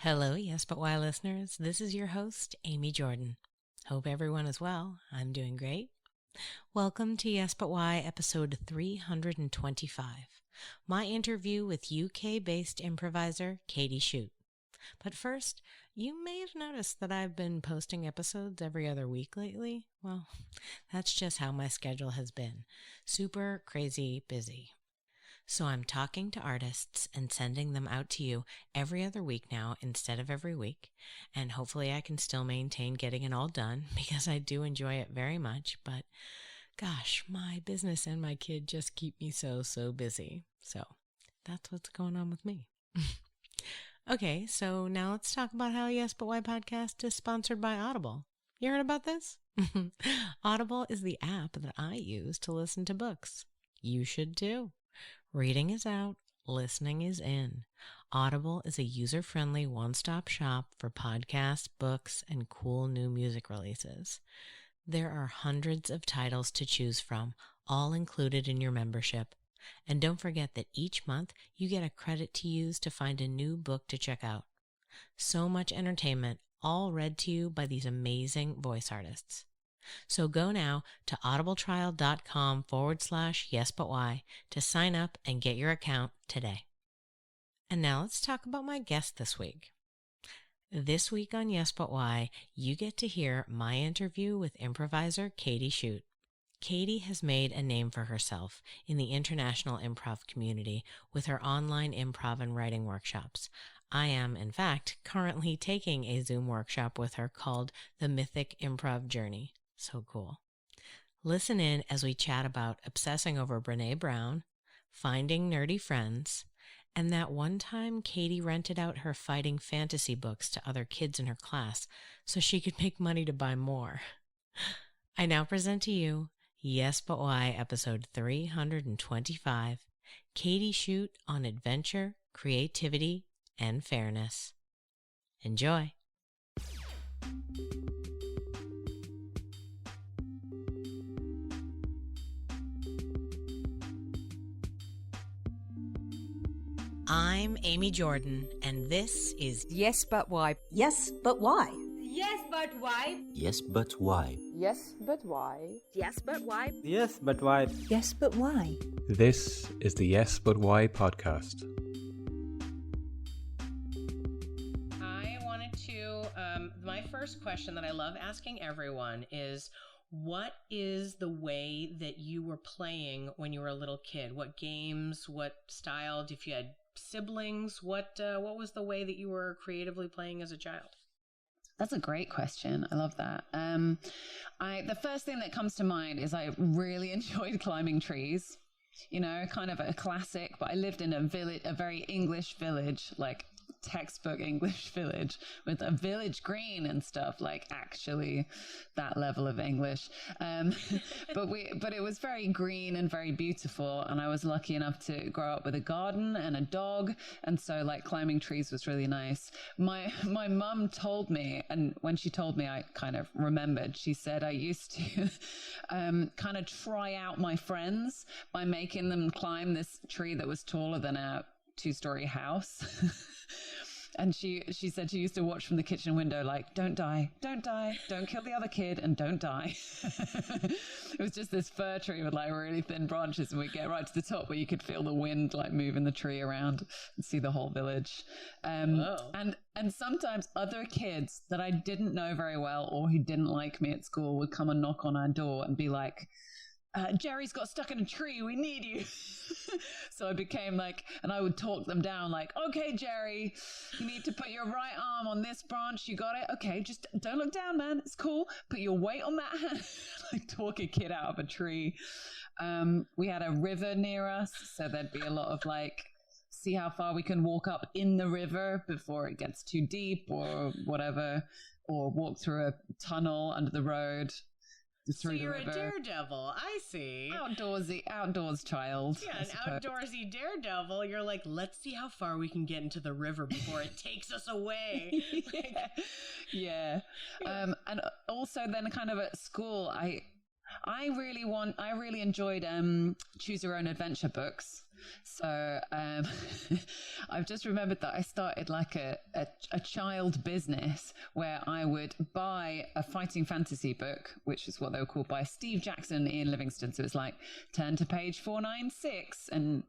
Hello, Yes But Why listeners. This is your host, Amy Jordan. Hope everyone is well. I'm doing great. Welcome to Yes But Why episode 325, my interview with UK-based improviser Katy Schutte. But first, you may have noticed that I've been posting episodes every other week lately. Well, that's just how my schedule has been. Super crazy busy. So I'm talking to artists and sending them out to you every other week now instead of every week. And hopefully I can still maintain getting it all done because I do enjoy it very much. But gosh, my business and my kid just keep me so busy. So that's what's going on with me. Okay, so now let's talk about how Yes But Why podcast is sponsored by Audible. You heard about this? Audible is the app that I use to listen to books. You should too. Reading is out, listening is in. Audible is a user-friendly one-stop shop for podcasts, books, and cool new music releases. There are hundreds of titles to choose from, all included in your membership. And don't forget that each month you get a credit to use to find a new book to check out. So much entertainment, all read to you by these amazing voice artists. So go now to audibletrial.com/yesbutwhy to sign up and get your account today. And now let's talk about my guest this week. This week on Yes But Why, you get to hear my interview with improviser Katy Schutte. Katy has made a name for herself in the international improv community with her online improv and writing workshops. I am, in fact, currently taking a Zoom workshop with her called The Mythic Improv Journey. So cool. Listen in as we chat about obsessing over Brené Brown, finding nerdy friends, and that one time Katy rented out her fighting fantasy books to other kids in her class so she could make money to buy more. I now present to you Yes But Why episode 325, Katy Schutte on adventure, creativity, and fairness. Enjoy. I'm Amy Jordan, and this is Yes But Why. Yes, but why? Yes, but why? Yes, but why? Yes, but why? Yes But Why. Yes, but why? Yes, but why? This is the Yes But Why podcast. I wanted to, my first question that I love asking everyone is, what is the way that you were playing when you were a little kid? What games, what style, if you had siblings, what was the way that you were creatively playing as a child? That's a great question. I love that. The first thing that comes to mind is I really enjoyed climbing trees. You know, kind of a classic, but I lived in a village, a very English village, like textbook English village with a village green and stuff, like actually that level of English. But it was very green and very beautiful. And I was lucky enough to grow up with a garden and a dog. And so like climbing trees was really nice. My mum told me, and when she told me, I kind of remembered, she said I used to kind of try out my friends by making them climb this tree that was taller than a 2-story house. And she said she used to watch from the kitchen window, like, don't die, don't kill the other kid, and don't die. It was just this fir tree with like really thin branches, and we'd get right to the top where you could feel the wind like moving the tree around and see the whole village. And sometimes other kids that I didn't know very well or who didn't like me at school would come and knock on our door and be like, Jerry's got stuck in a tree, we need you. So I became like, and I would talk them down like, okay, Jerry, you need to put your right arm on this branch, you got it? Okay, just don't look down, man, it's cool. Put your weight on that hand. Like talk a kid out of a tree. We had a river near us, so there'd be a lot of like, see how far we can walk up in the river before it gets too deep or whatever, or walk through a tunnel under the road. So you're a daredevil. I see. Outdoors child. Yeah, an outdoorsy daredevil. You're like, let's see how far we can get into the river before it takes us away. Yeah. And also then kind of at school, I really enjoyed Choose Your Own Adventure books. So I've just remembered that I started like a child business where I would buy a fighting fantasy book, which is what they were called, by Steve Jackson and Ian Livingstone. So it's like, turn to page 496 and,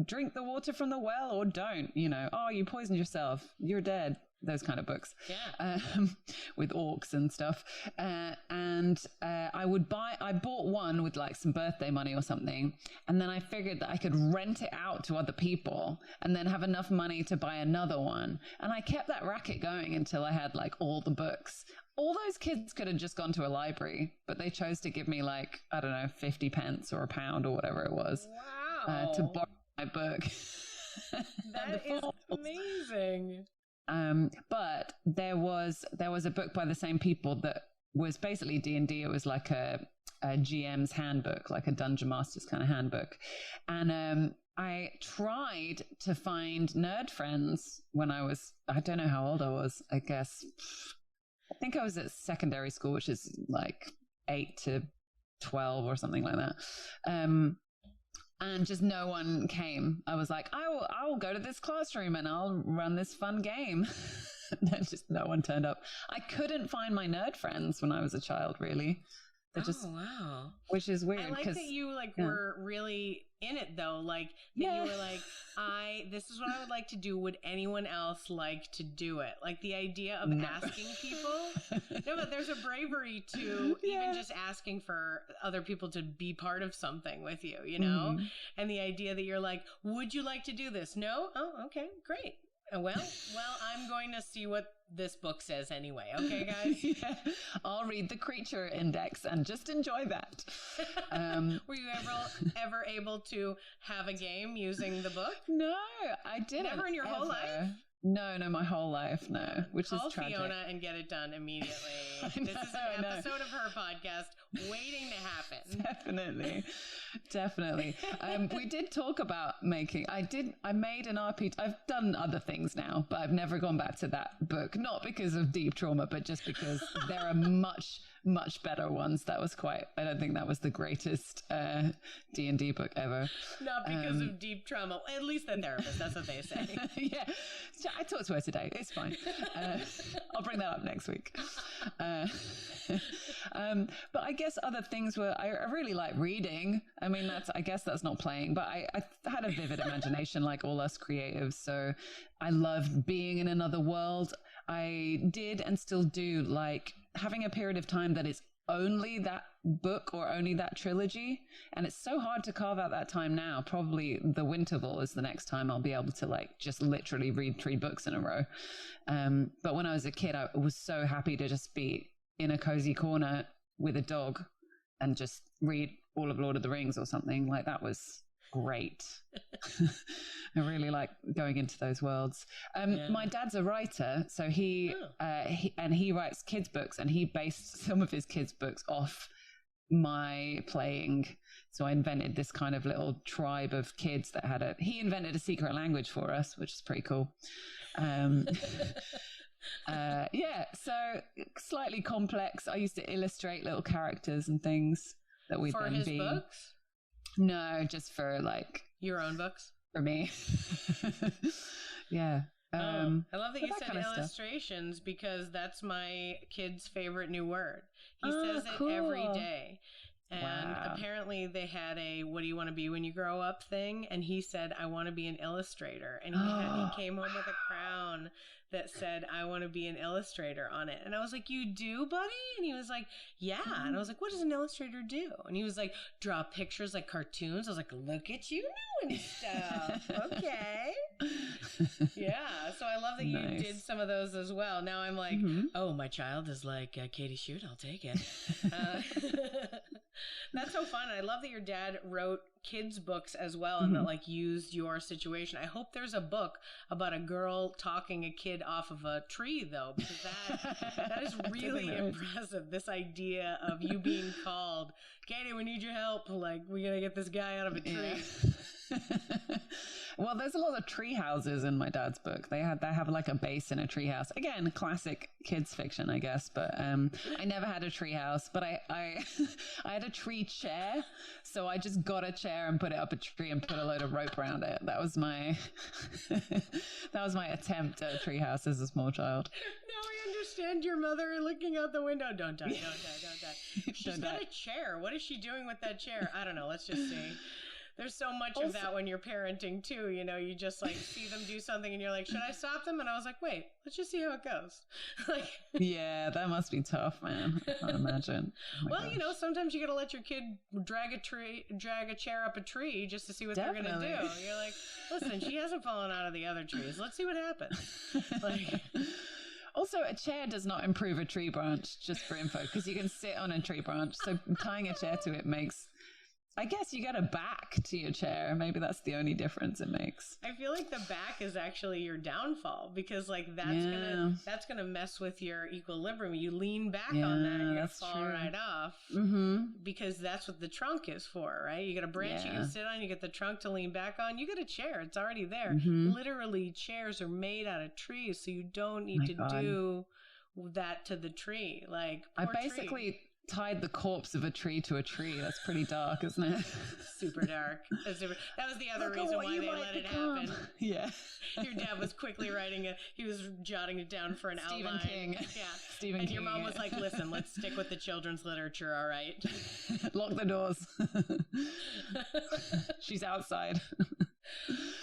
drink the water from the well or don't, oh, you poisoned yourself, you're dead. Those kind of books, with orcs and stuff. I bought one with like some birthday money or something. And then I figured that I could rent it out to other people and then have enough money to buy another one. And I kept that racket going until I had like all the books. All those kids could have just gone to a library, but they chose to give me like, I don't know, 50 pence or £1 or whatever it was. Wow. To borrow my book. That is amazing. But there was a book by the same people that was basically D&D. It was like a GM's handbook, like a Dungeon Master's kind of handbook. And I tried to find nerd friends when I don't know how old I was, I think I was at secondary school, which is like 8 to 12 or something like that. And just no one came. I was like, I will go to this classroom and I'll run this fun game. Then just no one turned up. I couldn't find my nerd friends when I was a child, really. Wow. Which is weird. I like that you were really in it though. Like that you were like, this is what I would like to do. Would anyone else like to do it? Like the idea of asking people. No, but there's a bravery to even just asking for other people to be part of something with you, Mm-hmm. And the idea that you're like, would you like to do this? No? Oh, okay, great. Well, I'm going to see what this book says anyway. Okay, guys? I'll read the creature index and just enjoy that. Were you ever able to have a game using the book? No, I didn't. Never in your whole life? No, my whole life, no. Which Call is tragic. Fiona and get it done immediately. This is an episode of her podcast waiting to happen. Definitely. We did talk about making. I made an RPG. I've done other things now, but I've never gone back to that book. Not because of deep trauma, but just because there are much better ones. I don't think that was the greatest D&D book ever. Not because of deep trauma. At least the therapist, that's what they say. Yeah. I talked to her today. It's fine. I'll bring that up next week. But I guess other things were, I really like reading. I mean, I guess that's not playing, but I had a vivid imagination like all us creatives. So I loved being in another world. I did and still do like having a period of time that is only that book or only that trilogy. And it's so hard to carve out that time now. Probably The Winterval is the next time I'll be able to like just literally read 3 books in a row. But when I was a kid, I was so happy to just be in a cozy corner with a dog and just read all of Lord of the Rings or something. Like that was great. I really like going into those worlds. My dad's a writer, so he writes kids books, and he based some of his kids books off my playing. So I invented this kind of little tribe of kids that he invented a secret language for us, which is pretty cool. So slightly complex. I used to illustrate little characters and things that we'd for then his be. Books? No, just for like your own books. For me. Yeah. I love that you said illustrations because that's my kid's favorite new word. He says it every day. And apparently they had a what do you want to be when you grow up thing. And he said, I want to be an illustrator. And he came home with a crown that said, I want to be an illustrator on it. And I was like, you do, buddy? And he was like, yeah. And I was like, what does an illustrator do? And he was like, draw pictures like cartoons. I was like, look at you knowing stuff. Okay. Yeah. So I love that you did some of those as well. Now I'm like, oh, my child is like Katy Schutte. I'll take it. That's so fun. I love that your dad wrote kids books as well and that like used your situation. I hope there's a book about a girl talking a kid off of a tree though, because that is really impressive. This idea of you being called, Katy, we need your help. Like, we gotta get this guy out of a tree. Well, there's a lot of tree houses in my dad's book. They have like a base in a tree house. Again, classic kids fiction, I guess. But I never had a tree house, but I I had a tree chair. So I just got a chair and put it up a tree and put a load of rope around it. That was my attempt at a tree house as a small child. Now I understand your mother looking out the window. Don't die. She's got a chair. What is she doing with that chair? I don't know. Let's just see. There's so much of that when you're parenting too, you know, you just like see them do something and you're like, should I stop them? And I was like, wait, let's just see how it goes. Like, yeah, that must be tough, man. I can't imagine. Well, gosh. You know, sometimes you got to let your kid drag a chair up a tree just to see what they're going to do. You're like, listen, she hasn't fallen out of the other trees. Let's see what happens. Like, also, a chair does not improve a tree branch, just for info, because you can sit on a tree branch. So tying a chair to it makes, I guess you get a back to your chair. Maybe that's the only difference it makes. I feel like the back is actually your downfall, because like that's gonna mess with your equilibrium. You lean back on that, you're gonna fall right off. Because that's what the trunk is for, right? You got a branch you can sit on, you get the trunk to lean back on, you get a chair, it's already there. Literally, chairs are made out of trees, so you don't need to do that to the tree. Like, I basically tied the corpse of a tree to a tree. That's pretty dark, isn't it? Super dark. That was the other reason why they let it happen. Yeah. Your dad was quickly he was jotting it down for an outline. King. Yeah. Stephen King. And your mom was like, listen, let's stick with the children's literature, all right? Lock the doors. She's outside.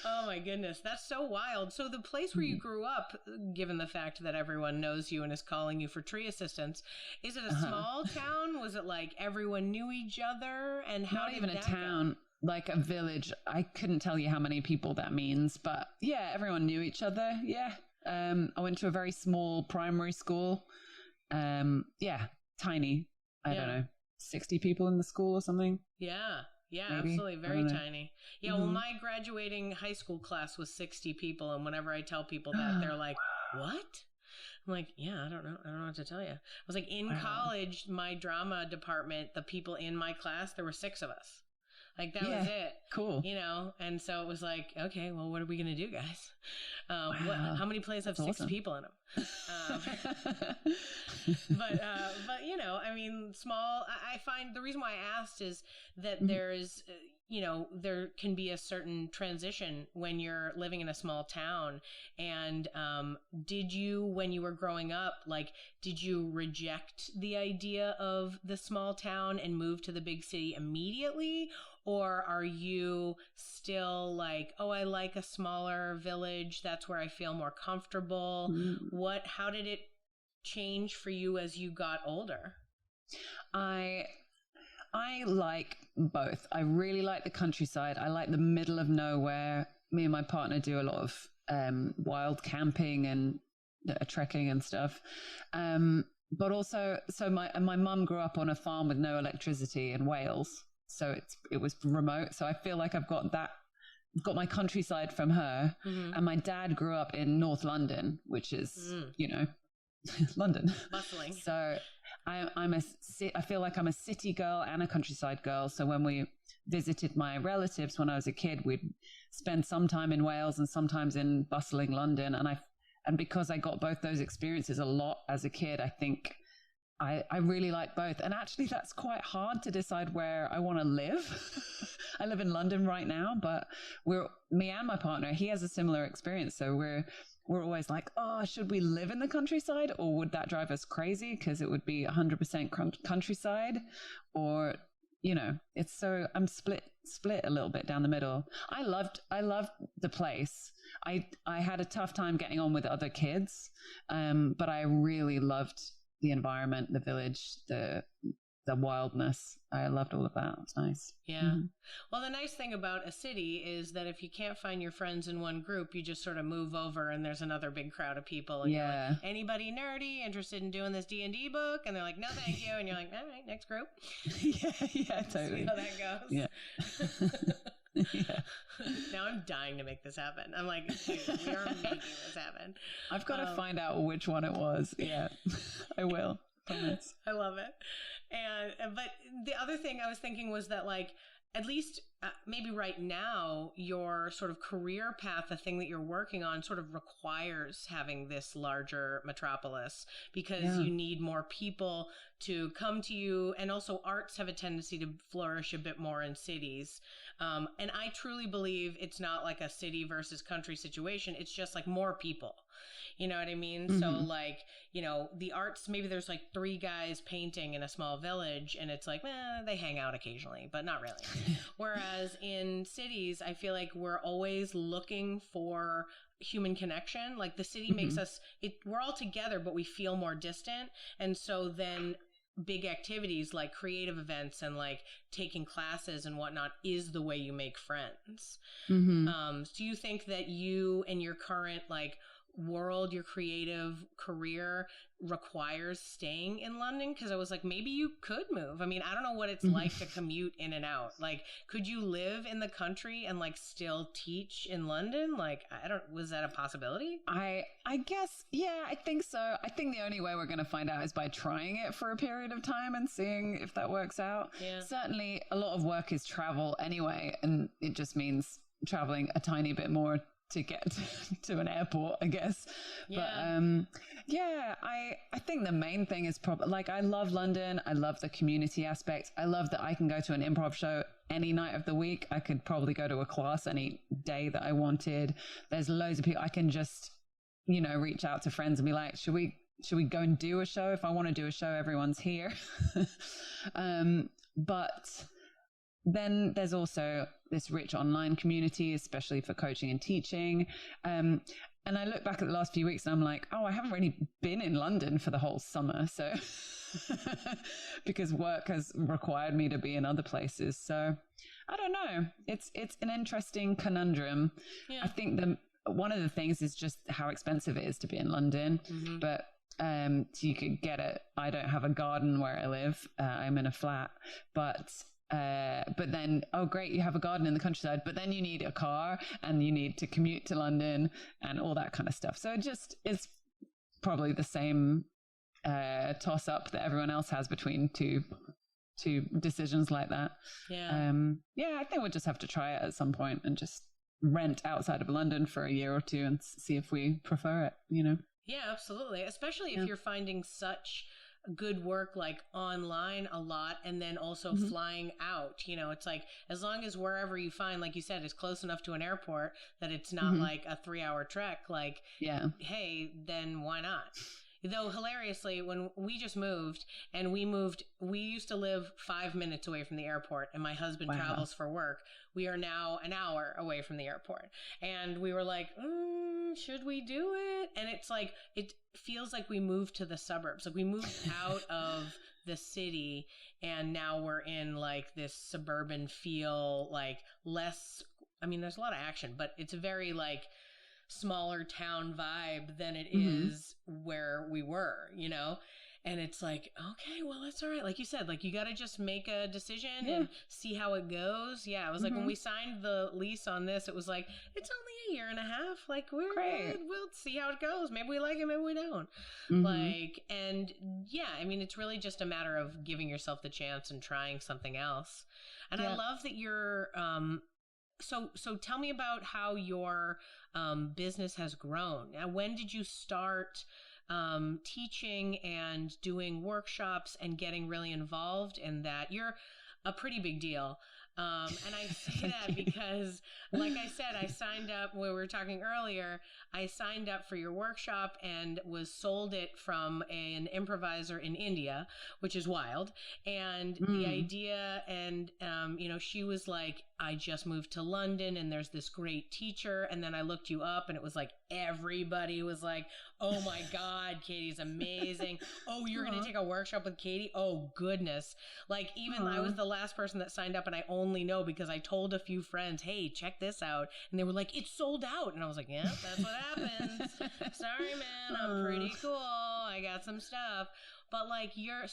Oh my goodness, that's so wild. So the place where you grew up, given the fact that everyone knows you and is calling you for tree assistance, is it a small town? Was it like everyone knew each other? And how Not even a town, like a village. I couldn't tell you how many people that means, but yeah, everyone knew each other. Yeah. I went to a very small primary school. Yeah, tiny. I don't know, 60 people in the school or something. Yeah. Yeah, Maybe. Absolutely. Very tiny. Yeah, well, my graduating high school class was 60 people. And whenever I tell people that, they're like, what? I'm like, yeah, I don't know. I don't know what to tell you. I was like, in college, my drama department, the people in my class, there were 6 of us. Like, that was it. Cool. You know? And so it was like, okay, well, what are we going to do, guys? How many plays have 6 people in them? But you know, I mean, small, I find the reason why I asked is that there's, you know, there can be a certain transition when you're living in a small town. And did you, when you were growing up, like, did you reject the idea of the small town and move to the big city immediately? Or are you still like, oh, I like a smaller village, that's where I feel more comfortable? How did it change for you as you got older? I like both. I really like the countryside. I like the middle of nowhere. Me and my partner do a lot of wild camping and trekking and stuff. But also, so my mum grew up on a farm with no electricity in Wales. So it was remote. So I feel like I've got my countryside from her. And my dad grew up in North London, which is, you know, London. Bustling. So I feel like I'm a city girl and a countryside girl. So when we visited my relatives when I was a kid, we'd spend some time in Wales and sometimes in bustling London. And because I got both those experiences a lot as a kid, I think I really like both. And actually, that's quite hard to decide where I want to live. I live in London right now, but me and my partner, he has a similar experience. So we're always like, oh, should we live in the countryside, or would that drive us crazy? Because it would be 100% countryside, or, you know, I'm split a little bit down the middle. I loved the place. I had a tough time getting on with other kids, but I really loved the environment, the village, the wildness. I loved all of that. It was nice. Yeah. Well, the nice thing about a city is that if you can't find your friends in one group, you just sort of move over and there's another big crowd of people. And you're like, anybody nerdy interested in doing this D&D book? And they're like, no, thank you. And you're like, all right, next group. yeah, totally. See how that goes. Yeah. Yeah. Now I'm dying to make this happen. I'm like, dude, we are making this happen. I've got to find out which one it was. Yeah, I will. Promise. I love it. But the other thing I was thinking was that, like, at least maybe right now your sort of career path, the thing that you're working on, sort of requires having this larger metropolis because you need more people to come to you. And also arts have a tendency to flourish a bit more in cities. And I truly believe it's not like a city versus country situation. It's just like more people. You know what I mean? Mm-hmm. So like, you know, the arts, maybe there's like 3 guys painting in a small village and it's like, they hang out occasionally, but not really. Whereas in cities, I feel like we're always looking for human connection. Like the city makes us, we're all together, but we feel more distant. And so then big activities like creative events and like taking classes and whatnot is the way you make friends. Mm-hmm. Do you think that you and your current like world, your creative career requires staying in London? Because I was like, maybe you could move. I mean, I don't know what it's like to commute in and out. Like, could you live in the country and like still teach in London? Like, was that a possibility? I guess, yeah, I think so. I think the only way we're going to find out is by trying it for a period of time and seeing if that works out. Yeah. Certainly a lot of work is travel anyway, and it just means traveling a tiny bit more to get to an airport, I guess. Yeah. But I think the main thing is probably like, I love London. I love the community aspect. I love that I can go to an improv show any night of the week. I could probably go to a class any day that I wanted. There's loads of people. I can just, you know, reach out to friends and be like, should we go and do a show? If I want to do a show, everyone's here. But then there's also this rich online community, especially for coaching and teaching. And I look back at the last few weeks and I'm like, oh, I haven't really been in London for the whole summer. So because work has required me to be in other places. So I don't know. It's an interesting conundrum. Yeah. I think one of the things is just how expensive it is to be in London. Mm-hmm. But so you could get it. I don't have a garden where I live. I'm in a flat, but then, oh great, you have a garden in the countryside, but then you need a car and you need to commute to London and all that kind of stuff. So it's probably the same toss up that everyone else has between two decisions like that. Yeah. I think we'll just have to try it at some point and just rent outside of London for a year or two and see if we prefer it, you know? Yeah, absolutely. Especially if you're finding such good work like online a lot and then also flying out, you know, it's like as long as wherever you find, like you said, is close enough to an airport that it's not like a 3-hour trek, like, hey, then why not? Though hilariously, when we just moved and we used to live 5 minutes away from the airport and my husband travels for work. We are now an hour away from the airport. And we were like, should we do it? And it's like, it feels like we moved to the suburbs. Like we moved out of the city and now we're in like this suburban feel, like less, I mean, there's a lot of action, but it's a very like smaller town vibe than it is where we were, you know? And it's like, okay, well, that's all right. Like you said, like you got to just make a decision and see how it goes. Yeah. It was like when we signed the lease on this, it was like, it's only 1.5 years. Like we're good. We'll see how it goes. Maybe we like it, maybe we don't. Like, and yeah, I mean, it's really just a matter of giving yourself the chance and trying something else. And I love that you're, so tell me about how your business has grown. Now, when did you start teaching and doing workshops and getting really involved in that? You're a pretty big deal. And I say that because, like I said, I signed up when we were talking earlier, I signed up for your workshop and was sold it from an improviser in India, which is wild. And the idea, and, you know, she was like, I just moved to London and there's this great teacher. And then I looked you up and it was like, everybody was like, oh my God, Katy's amazing. Oh, you're going to take a workshop with Katy? Oh, goodness. Like even I was the last person that signed up and I only know because I told a few friends, hey, check this out. And they were like, it's sold out. And I was like, yeah, that's what happens. Sorry, man. I'm pretty cool. I got some stuff. But like you're a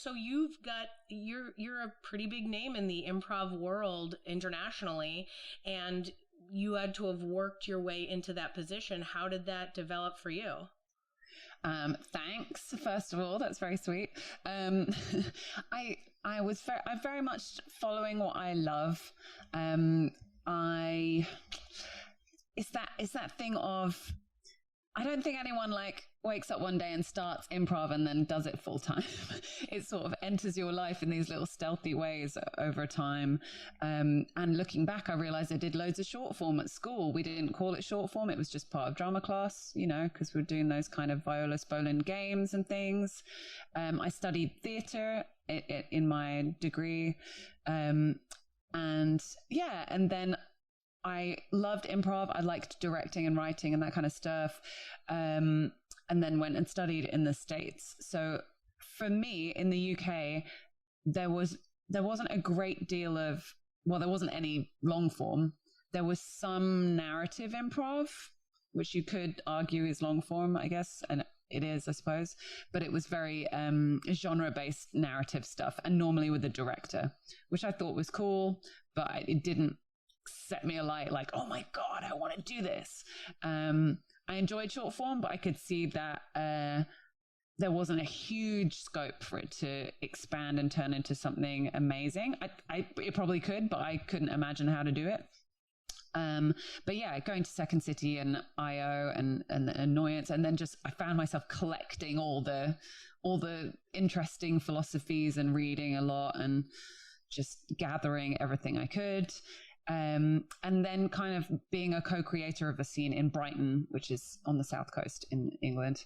pretty big name in the improv world internationally, and you had to have worked your way into that position. How did that develop for you? Thanks. First of all, that's very sweet. I'm very much following what I love. It's that thing of, I don't think anyone like wakes up one day and starts improv and then does it full time. It sort of enters your life in these little stealthy ways over time. And looking back, I realized I did loads of short form at school. We didn't call it short form. It was just part of drama class, you know, because we're doing those kind of Viola Spolin games and things. I studied theater in my degree. And then I loved improv. I liked directing and writing and that kind of stuff. And then went and studied in the States. So for me in the UK, there wasn't a great deal of, well, there wasn't any long form. There was some narrative improv, which you could argue is long form, I guess. And it is, I suppose, but it was very genre-based narrative stuff, and normally with a director, which I thought was cool, but it didn't set me alight like, oh my God, I want to do this. I enjoyed short form, but I could see that there wasn't a huge scope for it to expand and turn into something amazing. It probably could, but I couldn't imagine how to do it. But yeah, going to Second City and IO and Annoyance, and then just I found myself collecting all the interesting philosophies and reading a lot and just gathering everything I could. And then kind of being a co-creator of a scene in Brighton, which is on the south coast in England,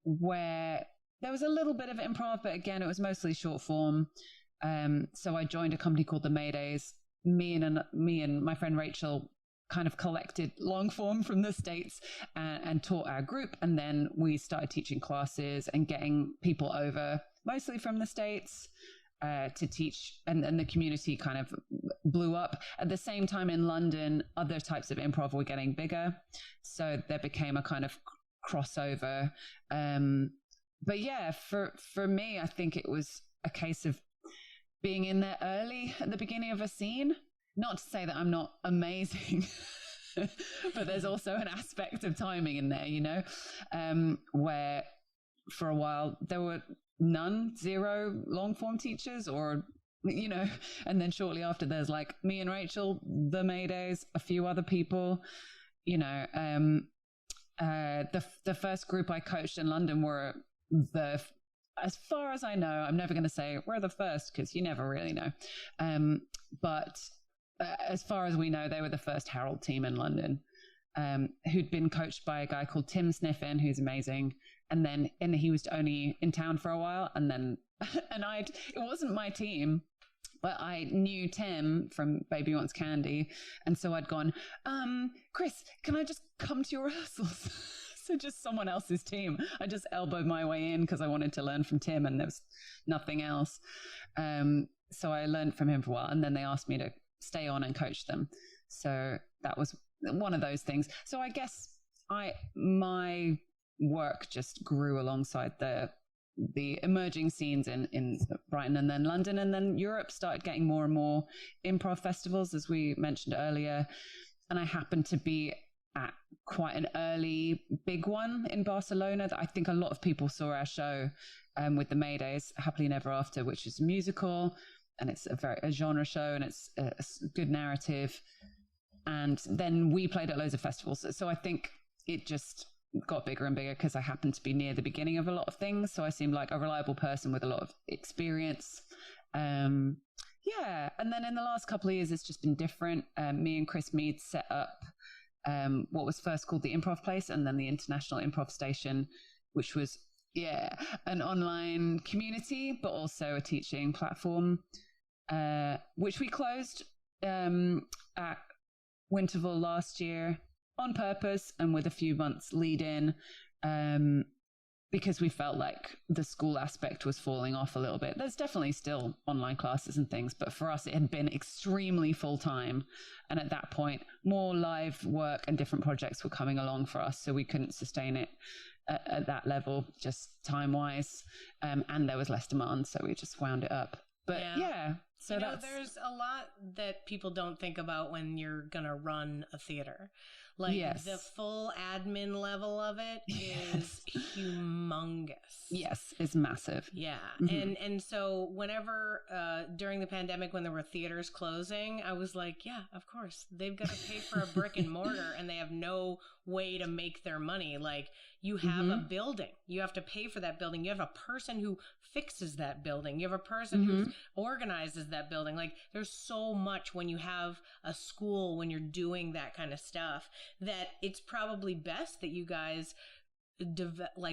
where there was a little bit of improv, but again, it was mostly short form. So I joined a company called the Maydays. Me and my friend Rachel kind of collected long form from the States and taught our group. And then we started teaching classes and getting people over, mostly from the States, to teach, and the community kind of blew up. At the same time in London, other types of improv were getting bigger, so there became a kind of crossover. But yeah, for me, I think it was a case of being in there early at the beginning of a scene. Not to say that I'm not amazing, but there's also an aspect of timing in there, you know, where for a while there were zero long form teachers, or, you know, and then shortly after there's like me and Rachel, the Maydays, a few other people, you know. The first group I coached in London were as far as I know, I'm never going to say we're the first because you never really know. But as far as we know, they were the first Herald team in London, who'd been coached by a guy called Tim Sniffen, who's amazing. And he was only in town for a while. And then, it wasn't my team, but I knew Tim from Baby Wants Candy. And so I'd gone, Chris, can I just come to your rehearsals? So just someone else's team. I just elbowed my way in because I wanted to learn from Tim and there was nothing else. So I learned from him for a while, and then they asked me to stay on and coach them. So that was one of those things. So I guess my work just grew alongside the emerging scenes in Brighton, and then London, and then Europe started getting more and more improv festivals, as we mentioned earlier. And I happened to be at quite an early big one in Barcelona that I think a lot of people saw our show with the Maydays, Happily Never After, which is a musical, and it's a genre show, and it's a good narrative. And then we played at loads of festivals. So I think it just got bigger and bigger because I happened to be near the beginning of a lot of things. So I seemed like a reliable person with a lot of experience. Yeah. And then in the last couple of years, it's just been different. Me and Chris Mead set up what was first called the Improv Place, and then the International Improv Station, which was, an online community, but also a teaching platform, which we closed at Winterval last year on purpose and with a few months lead in, because we felt like the school aspect was falling off a little bit. There's definitely still online classes and things, but for us, it had been extremely full time. And at that point, more live work and different projects were coming along for us. So we couldn't sustain it at that level, just time wise. And there was less demand. So we just wound it up. But so there's a lot that people don't think about when you're going to run a theater. Like the full admin level of it is humongous. Yes, it's massive. Yeah. And so whenever during the pandemic, when there were theaters closing, I was like, yeah, of course, they've got to pay for a brick and mortar and they have no way to make their money. Like, you have a building, you have to pay for that building. You have a person who fixes that building. You have a person who organizes that building. Like, there's so much when you have a school, when you're doing that kind of stuff, that it's probably best that you guys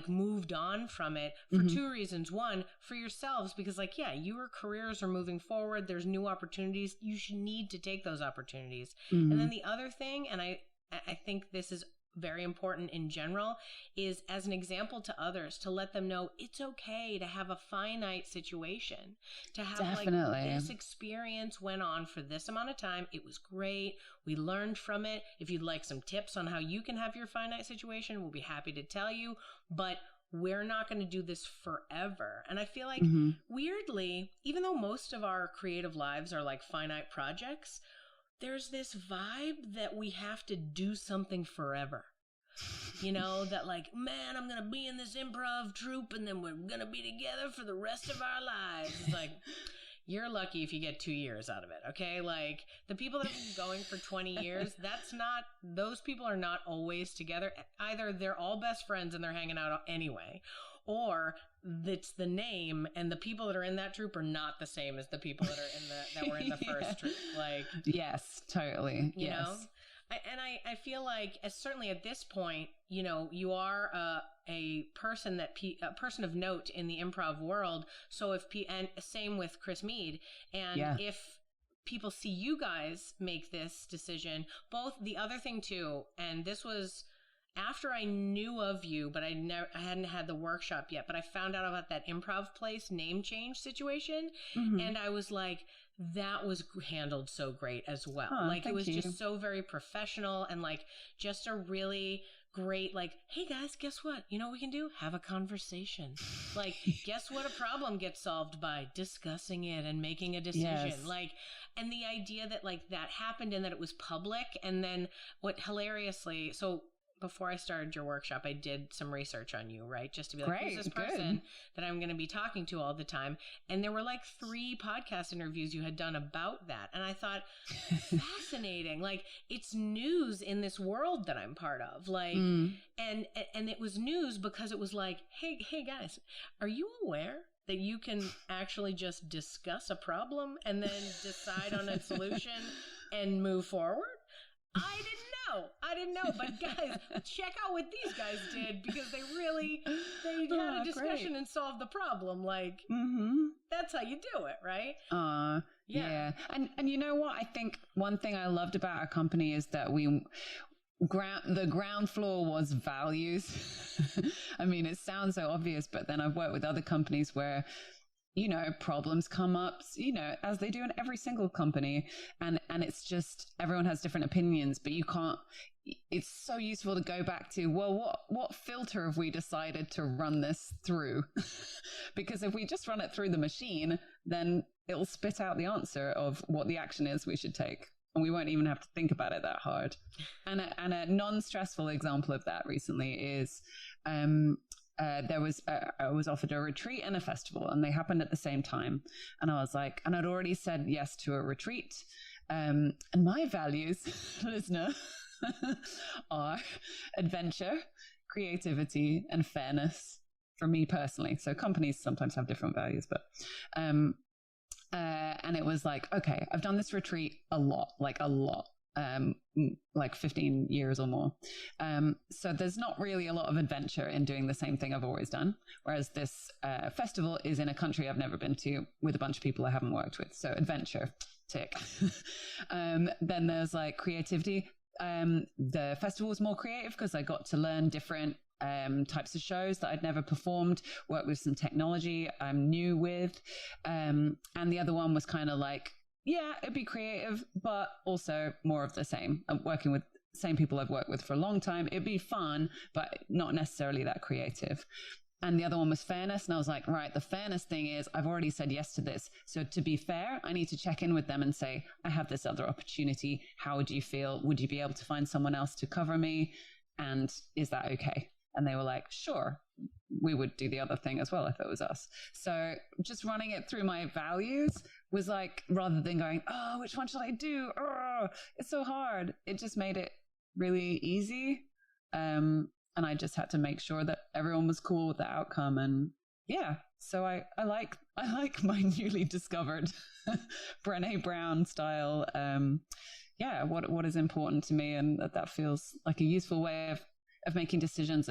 moved on from it for two reasons. One, for yourselves, because your careers are moving forward. There's new opportunities. You should need to take those opportunities. And then the other thing, and I think this is very important in general, is as an example to others, to let them know it's okay to have a finite situation, to have this experience went on for this amount of time. It was great. We learned from it. If you'd like some tips on how you can have your finite situation, we'll be happy to tell you, but we're not going to do this forever. And I feel like weirdly, even though most of our creative lives are like finite projects, there's this vibe that we have to do something forever. You know, that man, I'm going to be in this improv troupe and then we're going to be together for the rest of our lives. It's like, you're lucky if you get 2 years out of it, okay? Like, the people that have been going for 20 years, those people are not always together. Either they're all best friends and they're hanging out anyway, or it's the name and the people that are in that troupe are not the same as the people that are that were in the first troupe. Like, yes, totally. You know? I feel like, certainly at this point, you know, you are a person of note in the improv world. So and same with Chris Mead. And if people see you guys make this decision, both the other thing too, and this was after I knew of you, but I hadn't had the workshop yet, but I found out about that improv place name change situation. And I was like, that was handled so great as well. It was just so very professional and just a really great, hey guys, guess what? You know what we can do? Have a conversation. Guess what a problem gets solved by? Discussing it and making a decision. Yes. And the idea that that happened and that it was public. And then hilariously, so before I started your workshop, I did some research on you, right? Just to be like, who's this person that I'm going to be talking to all the time? And there were 3 podcast interviews you had done about that. And I thought, fascinating. It's news in this world that I'm part of. And it was news because it was hey guys, are you aware that you can actually just discuss a problem and then decide on a solution and move forward? I didn't know, but guys, check out what these guys did, because they had a discussion and solved the problem. That's how you do it, right? Yeah. And you know what? I think one thing I loved about our company is that the ground floor was values. I mean, it sounds so obvious, but then I've worked with other companies where, you know, problems come up, you know, as they do in every single company. And it's just, everyone has different opinions, but it's so useful to go back to, well, what filter have we decided to run this through? Because if we just run it through the machine, then it'll spit out the answer of what the action is we should take. And we won't even have to think about it that hard. And a non-stressful example of that recently is, I was offered a retreat and a festival, and they happened at the same time. And I was like, and I'd already said yes to a retreat. And my values, listener, are adventure, creativity, and fairness for me personally. So companies sometimes have different values, but, and it was okay, I've done this retreat a lot. 15 years or more. So there's not really a lot of adventure in doing the same thing I've always done. Whereas this festival is in a country I've never been to with a bunch of people I haven't worked with. So adventure, tick. Then there's creativity. The festival was more creative because I got to learn different types of shows that I'd never performed, work with some technology I'm new with. And the other one was kind of yeah, it'd be creative, but also more of the same. I'm working with the same people I've worked with for a long time. It'd be fun, but not necessarily that creative. And the other one was fairness. And I was like, right, the fairness thing is I've already said yes to this. So to be fair, I need to check in with them and say, I have this other opportunity. How would you feel? Would you be able to find someone else to cover me? And is that okay? And they were like, sure, we would do the other thing as well if it was us. So just running it through my values was like, rather than going, oh, which one should I do? Oh, it's so hard. It just made it really easy. And I just had to make sure that everyone was cool with the outcome. And yeah, so I like my newly discovered Brené Brown style. What is important to me, and that feels like a useful way of making decisions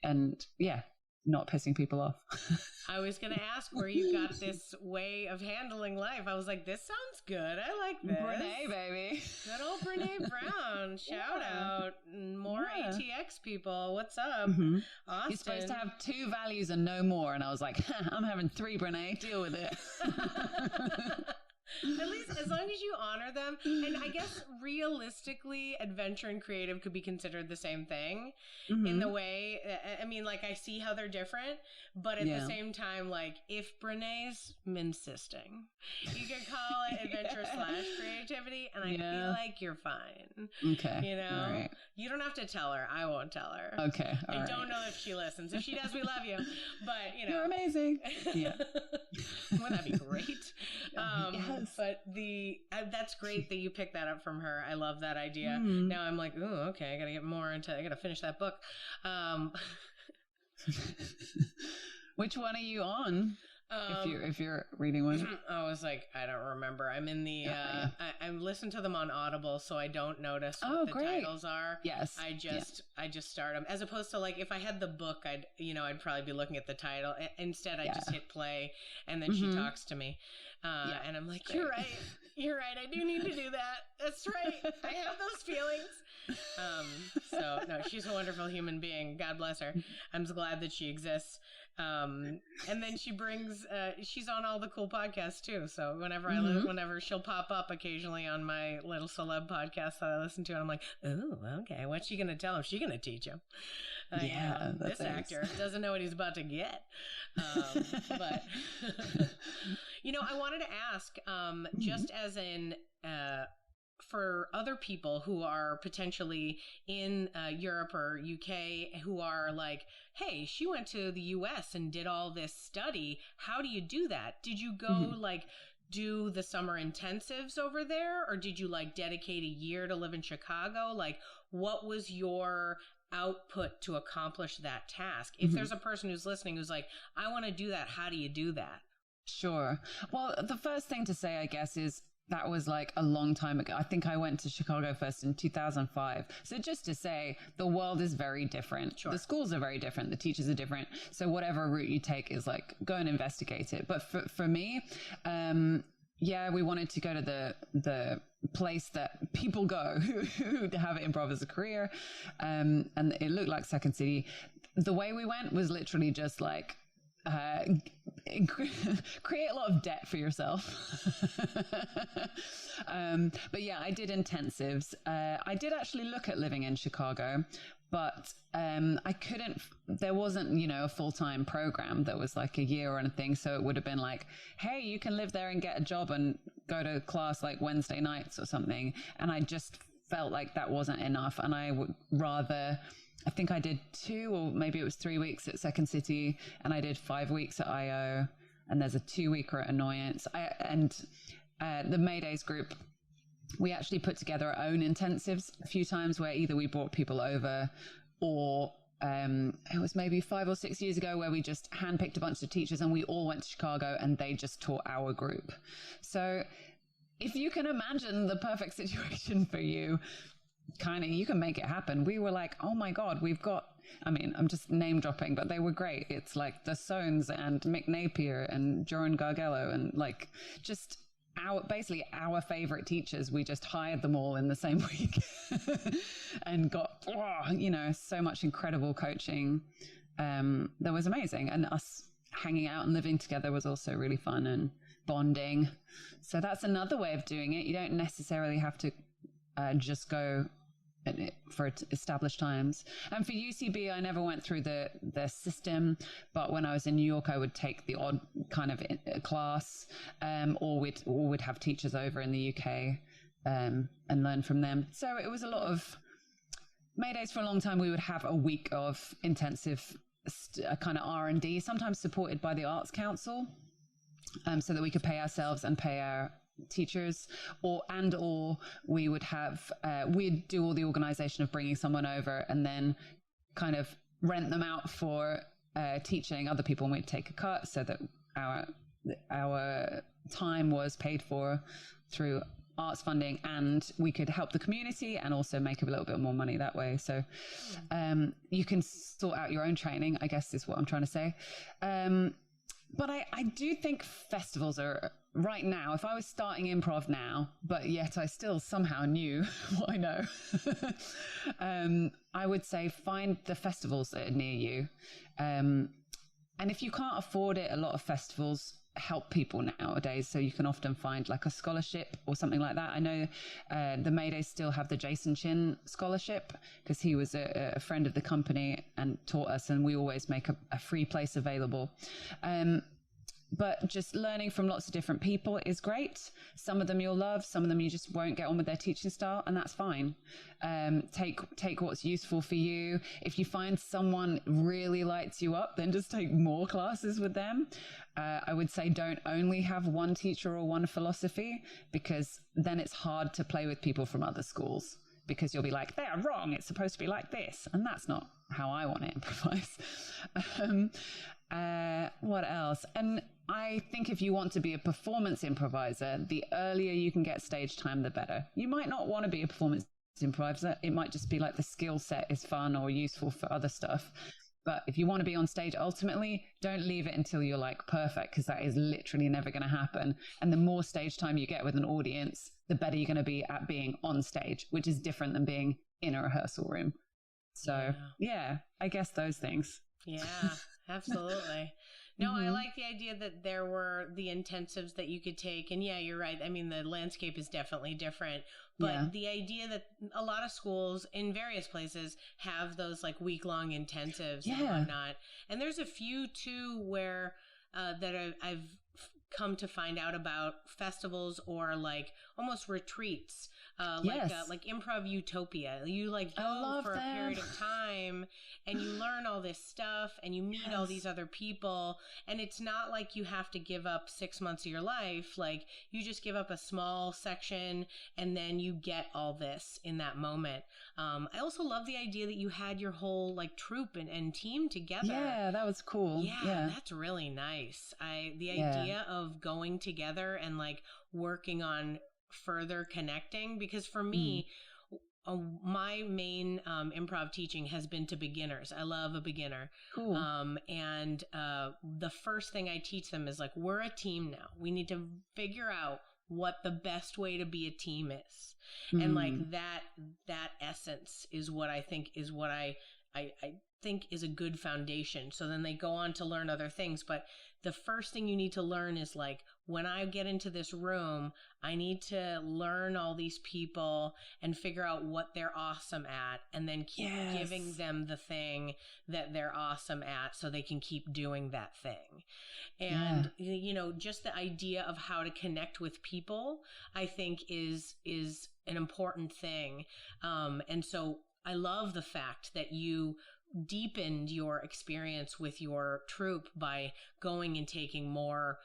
and not pissing people off. I was going to ask where you got this way of handling life. I was like, this sounds good. I like this. Brené, baby. Good old Brené Brown. Shout out. More ATX people. What's up? Mm-hmm. Austin. You're supposed to have 2 values and no more. And I was like, I'm having 3, Brené. Deal with it. At least as long as you honor them. And I guess realistically, adventure and creative could be considered the same thing in the way, I mean, like I see how they're different, but at the same time, like if Brené's insisting, you could call it adventure / creativity, and I feel like you're fine. Okay. You know, all right. You don't have to tell her. I won't tell her. Okay. I don't know if she listens. If she does, we love you. But, you know. You're amazing. Yeah. Wouldn't that be great? Yes. But that's great that you picked that up from her. I love that idea. Now I'm like, ooh, okay, I gotta finish that book. Which one are you on? If you're reading one, I was like, I don't remember. I'm in the I listen to them on Audible, so I don't notice what the titles are. Yes, I just start them, as opposed to like if I had the book, I'd probably be looking at the title. Instead, I just hit play, and then she talks to me, and I'm like, you're right. I do need to do that. That's right. I have those feelings. So no, she's a wonderful human being. God bless her. I'm so glad that she exists. And then she brings, she's on all the cool podcasts too. So whenever whenever she'll pop up occasionally on my little celeb podcast that I listen to, and I'm like, oh, okay, what's she going to tell him? She's going to teach him. This actor doesn't know what he's about to get. But, I wanted to ask, just as in, for other people who are potentially in Europe or UK who are like, hey, she went to the US and did all this study. How do you do that? Did you go do the summer intensives over there? Or did you dedicate a year to live in Chicago? Like, what was your output to accomplish that task? If there's a person who's listening who's like, I want to do that, how do you do that? Sure. Well, the first thing to say, I guess, is that was like a long time ago. I think I went to Chicago first in 2005. So just to say, the world is very different. Sure. The schools are very different. The teachers are different. So whatever route you take is like, go and investigate it. But for me, we wanted to go to the place that people go who have improv as a career. And it looked like Second City. The way we went was literally just like, create a lot of debt for yourself. But yeah, I did intensives. I did actually look at living in Chicago, but I couldn't, there wasn't, a full-time program that was like a year or anything. So it would have been like, hey, you can live there and get a job and go to class like Wednesday nights or something. And I just felt like that wasn't enough. And I would rather, I think I did 2 or maybe it was 3 weeks at Second City, and I did 5 weeks at IO, and there's a 2-weeker at Annoyance. The Maydays group, we actually put together our own intensives a few times where either we brought people over or it was maybe 5 or 6 years ago where we just handpicked a bunch of teachers and we all went to Chicago and they just taught our group. So if you can imagine the perfect situation for you, you can make it happen. We were like, oh my God, we've got, I'm just name dropping, but they were great. It's like the Soanes and Mick Napier and Joran Gargello and like just basically our favorite teachers. We just hired them all in the same week and got, so much incredible coaching. That was amazing. And us hanging out and living together was also really fun and bonding. So that's another way of doing it. You don't necessarily have to just go for established times. And for UCB, I never went through the system, but when I was in New York, I would take the odd kind of class, or we'd have teachers over in the UK and learn from them. So it was a lot of Maydays. For a long time, we would have a week of intensive a kind of R&D, sometimes supported by the Arts Council, so that we could pay ourselves and pay our teachers, or we would have we'd do all the organization of bringing someone over and then kind of rent them out for teaching other people, and we'd take a cut so that our time was paid for through arts funding, and we could help the community and also make a little bit more money that way. So you can sort out your own training, I guess is what I'm trying to say. But I do think festivals are, right now, if I was starting improv now, but yet I still somehow knew what I know, I would say find the festivals that are near you. And if you can't afford it, a lot of festivals help people nowadays, so you can often find like a scholarship or something like that. I know the Maydays still have the Jason Chin scholarship, because he was a friend of the company and taught us, and we always make a free place available. But just learning from lots of different people is great. Some of them you'll love, some of them you just won't get on with their teaching style, and that's fine. Take what's useful for you. If you find someone really lights you up, then just take more classes with them. I would say don't only have one teacher or one philosophy, because then it's hard to play with people from other schools, because you'll be like, they're wrong, it's supposed to be like this, and that's not how I want to improvise. What else? And I think if you want to be a performance improviser, the earlier you can get stage time, the better. You might not want to be a performance improviser. It might just be like the skill set is fun or useful for other stuff. But if you want to be on stage, ultimately, don't leave it until you're like perfect, because that is literally never going to happen. And the more stage time you get with an audience, the better you're going to be at being on stage, which is different than being in a rehearsal room. So yeah, I guess those things. Yeah, absolutely. No, I like the idea that there were the intensives that you could take. And yeah, you're right. I mean, the landscape is definitely different. But the idea that a lot of schools in various places have those like week-long intensives and whatnot. And there's a few too where that I've come to find out about festivals or like almost retreats. Like Improv Utopia. You like go for a period of time and you learn all this stuff and you meet all these other people, and it's not like you have to give up 6 months of your life. Like you just give up a small section and then you get all this in that moment. I also love the idea that you had your whole like troupe and team together. Yeah, that was cool. Yeah, that's really nice. The idea of going together and like working on further connecting, because for me, my main improv teaching has been to beginners. I love a beginner. Cool. And the first thing I teach them is like, we're a team now. We need to figure out what the best way to be a team is. And like that essence is what I think is what I think is a good foundation. So then they go on to learn other things. But the first thing you need to learn is like, when I get into this room, I need to learn all these people and figure out what they're awesome at, and then keep giving them the thing that they're awesome at so they can keep doing that thing. And, you know, just the idea of how to connect with people, I think is an important thing. And so I love the fact that you deepened your experience with your troupe by going and taking more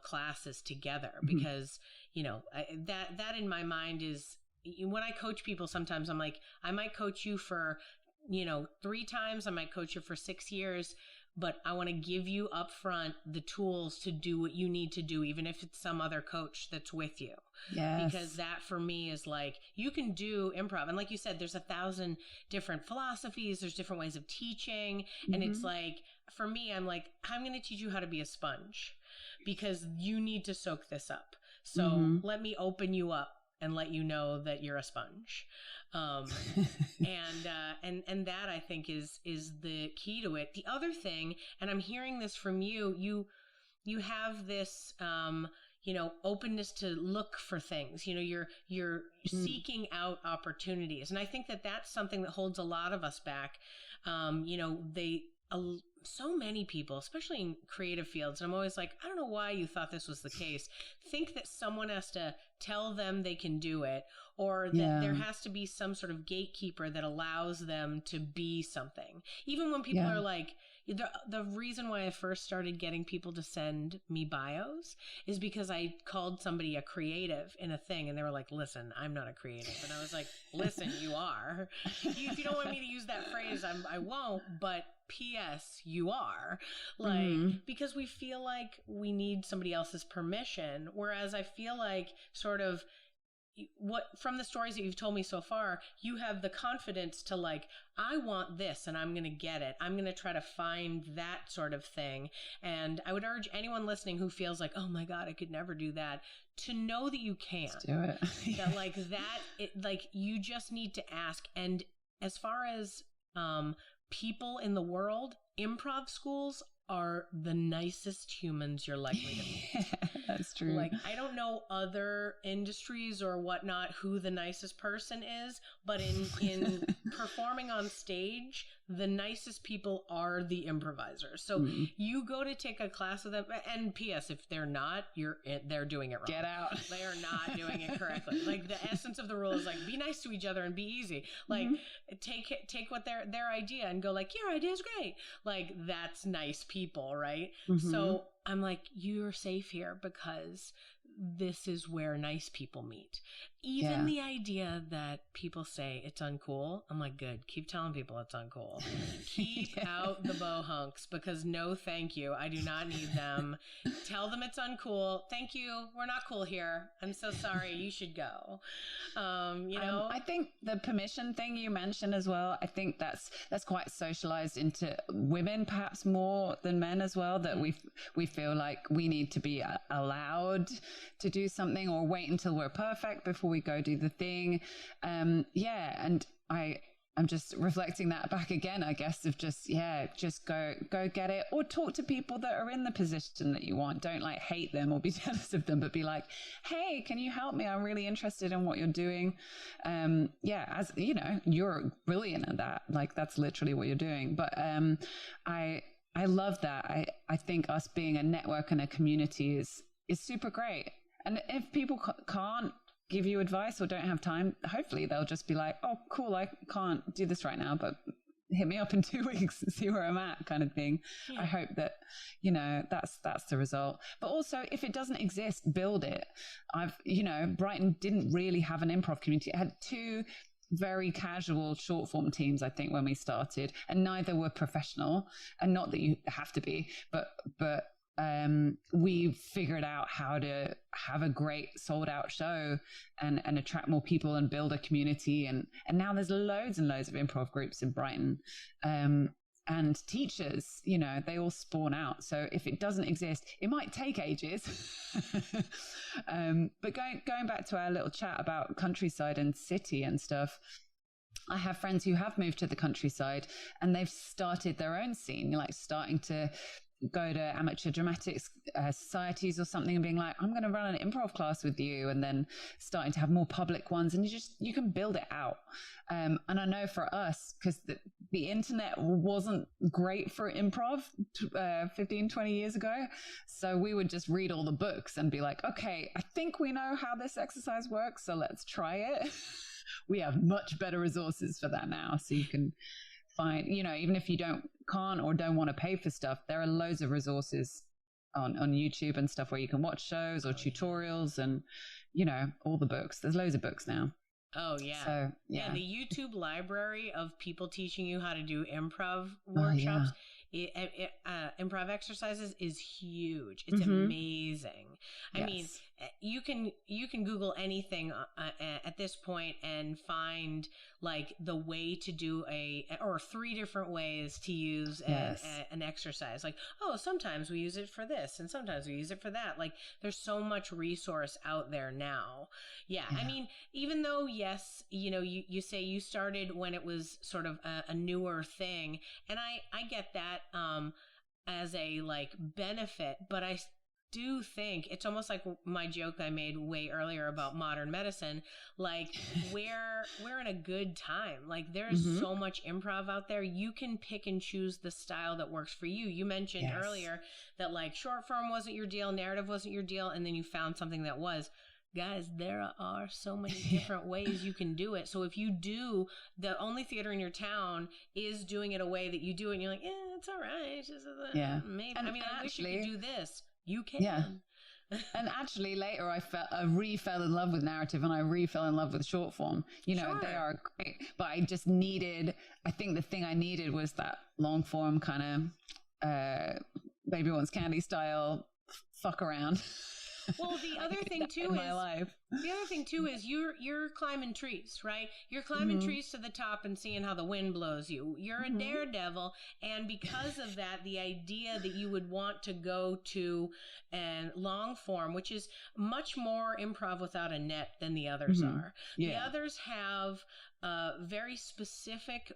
classes together, because you know that in my mind is, when I coach people, sometimes I'm like, I might coach you for 3 times, I might coach you for 6 years, but I want to give you up front the tools to do what you need to do, even if it's some other coach that's with you. Yes. Because that for me is like, you can do improv. And like you said, there's 1,000 different philosophies. There's different ways of teaching. And it's like, for me, I'm like, I'm going to teach you how to be a sponge, because you need to soak this up. So let me open you up and let you know that you're a sponge. And that I think is the key to it. The other thing, and I'm hearing this from you have this, openness to look for things. You're seeking out opportunities. And I think that that's something that holds a lot of us back. So many people, especially in creative fields, and I'm always like, I don't know why you thought this was the case, think that someone has to tell them they can do it, or that there has to be some sort of gatekeeper that allows them to be something. Even when people are like, the reason why I first started getting people to send me bios is because I called somebody a creative in a thing, and they were like, listen, I'm not a creative. And I was like, listen, you are. If you don't want me to use that phrase, I won't, but P.S. you are. Like, because we feel like we need somebody else's permission, whereas I feel like sort of what from the stories that you've told me so far, you have the confidence to like, I want this and I'm going to get it. I'm going to try to find that sort of thing. And I would urge anyone listening who feels like, oh my God, I could never do that, to know that you can. Let's do it. That like like you just need to ask. And as far as people in the world, improv schools are the nicest humans you're likely to meet. Yeah, that's true. Like, I don't know other industries or whatnot who the nicest person is, but in performing on stage, the nicest people are the improvisers. So you go to take a class with them, and P.S. if they're not, they're doing it wrong. Get out. They are not doing it correctly. Like, the essence of the rule is like, be nice to each other and be easy. Like, take what their idea and go like, your idea is great. Like, that's nice people, right? So I'm like, you're safe here because this is where nice people meet. Even the idea that people say it's uncool, I'm like, good, keep telling people it's uncool. Keep out the bohunks, because no thank you. I do not need them. Tell them it's uncool. Thank you. We're not cool here. I'm so sorry. You should go. You know, I think the permission thing you mentioned as well, I think that's quite socialized into women perhaps more than men as well, that we feel like we need to be allowed to do something or wait until we're perfect before we go do the thing. And I'm just reflecting that back again, I guess, of just go get it, or talk to people that are in the position that you want. Don't like hate them or be jealous of them, but be like, hey, can you help me? I'm really interested in what you're doing. As you know, you're brilliant at that. Like, that's literally what you're doing. But I love that. I think us being a network and a community is super great. And if people can't give you advice or don't have time, hopefully they'll just be like, oh, cool, I can't do this right now, but hit me up in 2 weeks and see where I'm at, kind of thing. Yeah. I hope that, that's the result. But also, if it doesn't exist, build it. Brighton didn't really have an improv community. It had 2 very casual short form teams, I think, when we started, and neither were professional. And not that you have to be, but we figured out how to have a great sold out show and attract more people and build a community. And now there's loads and loads of improv groups in Brighton, and teachers, they all spawn out. So if it doesn't exist, it might take ages. But going back to our little chat about countryside and city and stuff, I have friends who have moved to the countryside and they've started their own scene, like starting to go to amateur dramatics societies or something and being like, I'm going to run an improv class with you, and then starting to have more public ones, and you can build it out. And I know for us, because the internet wasn't great for improv 15, 20 years ago, so we would just read all the books and be like, okay, I think we know how this exercise works, so let's try it. We have much better resources for that now, so you can find, even if you can't or don't want to pay for stuff, there are loads of resources on YouTube and stuff where you can watch shows or tutorials and, all the books. There's loads of books now. Oh, yeah. So, yeah. The YouTube library of people teaching you how to do improv workshops, improv exercises is huge. It's amazing. I mean, you can Google anything at this point and find like the way to do or 3 different ways to use an exercise. Like, oh, sometimes we use it for this and sometimes we use it for that. Like, there's so much resource out there now. Yeah. I mean, even though, yes, you say you started when it was sort of a newer thing, and I get that as a like benefit, but I do think it's almost like my joke I made way earlier about modern medicine. Like, we're in a good time. Like, there's so much improv out there. You can pick and choose the style that works for you. You mentioned earlier that like short form wasn't your deal, narrative wasn't your deal, and then you found something that was. Guys, there are so many different ways you can do it. So if you do, the only theater in your town is doing it a way that you do it, and you're like, it's all right. It's just, maybe. And, I mean, I wish you could do this. You can. Yeah. And actually later I re-fell in love with narrative, and I re-fell in love with short form. You know, they are great, but I think the thing I needed was that long form kind of Baby Wants Candy style fuck around. Well, the other thing too is you're climbing trees, right? You're climbing trees to the top and seeing how the wind blows you. You're a daredevil, and because of that, the idea that you would want to go to a long form, which is much more improv without a net than the others are. Yeah. The others have very specific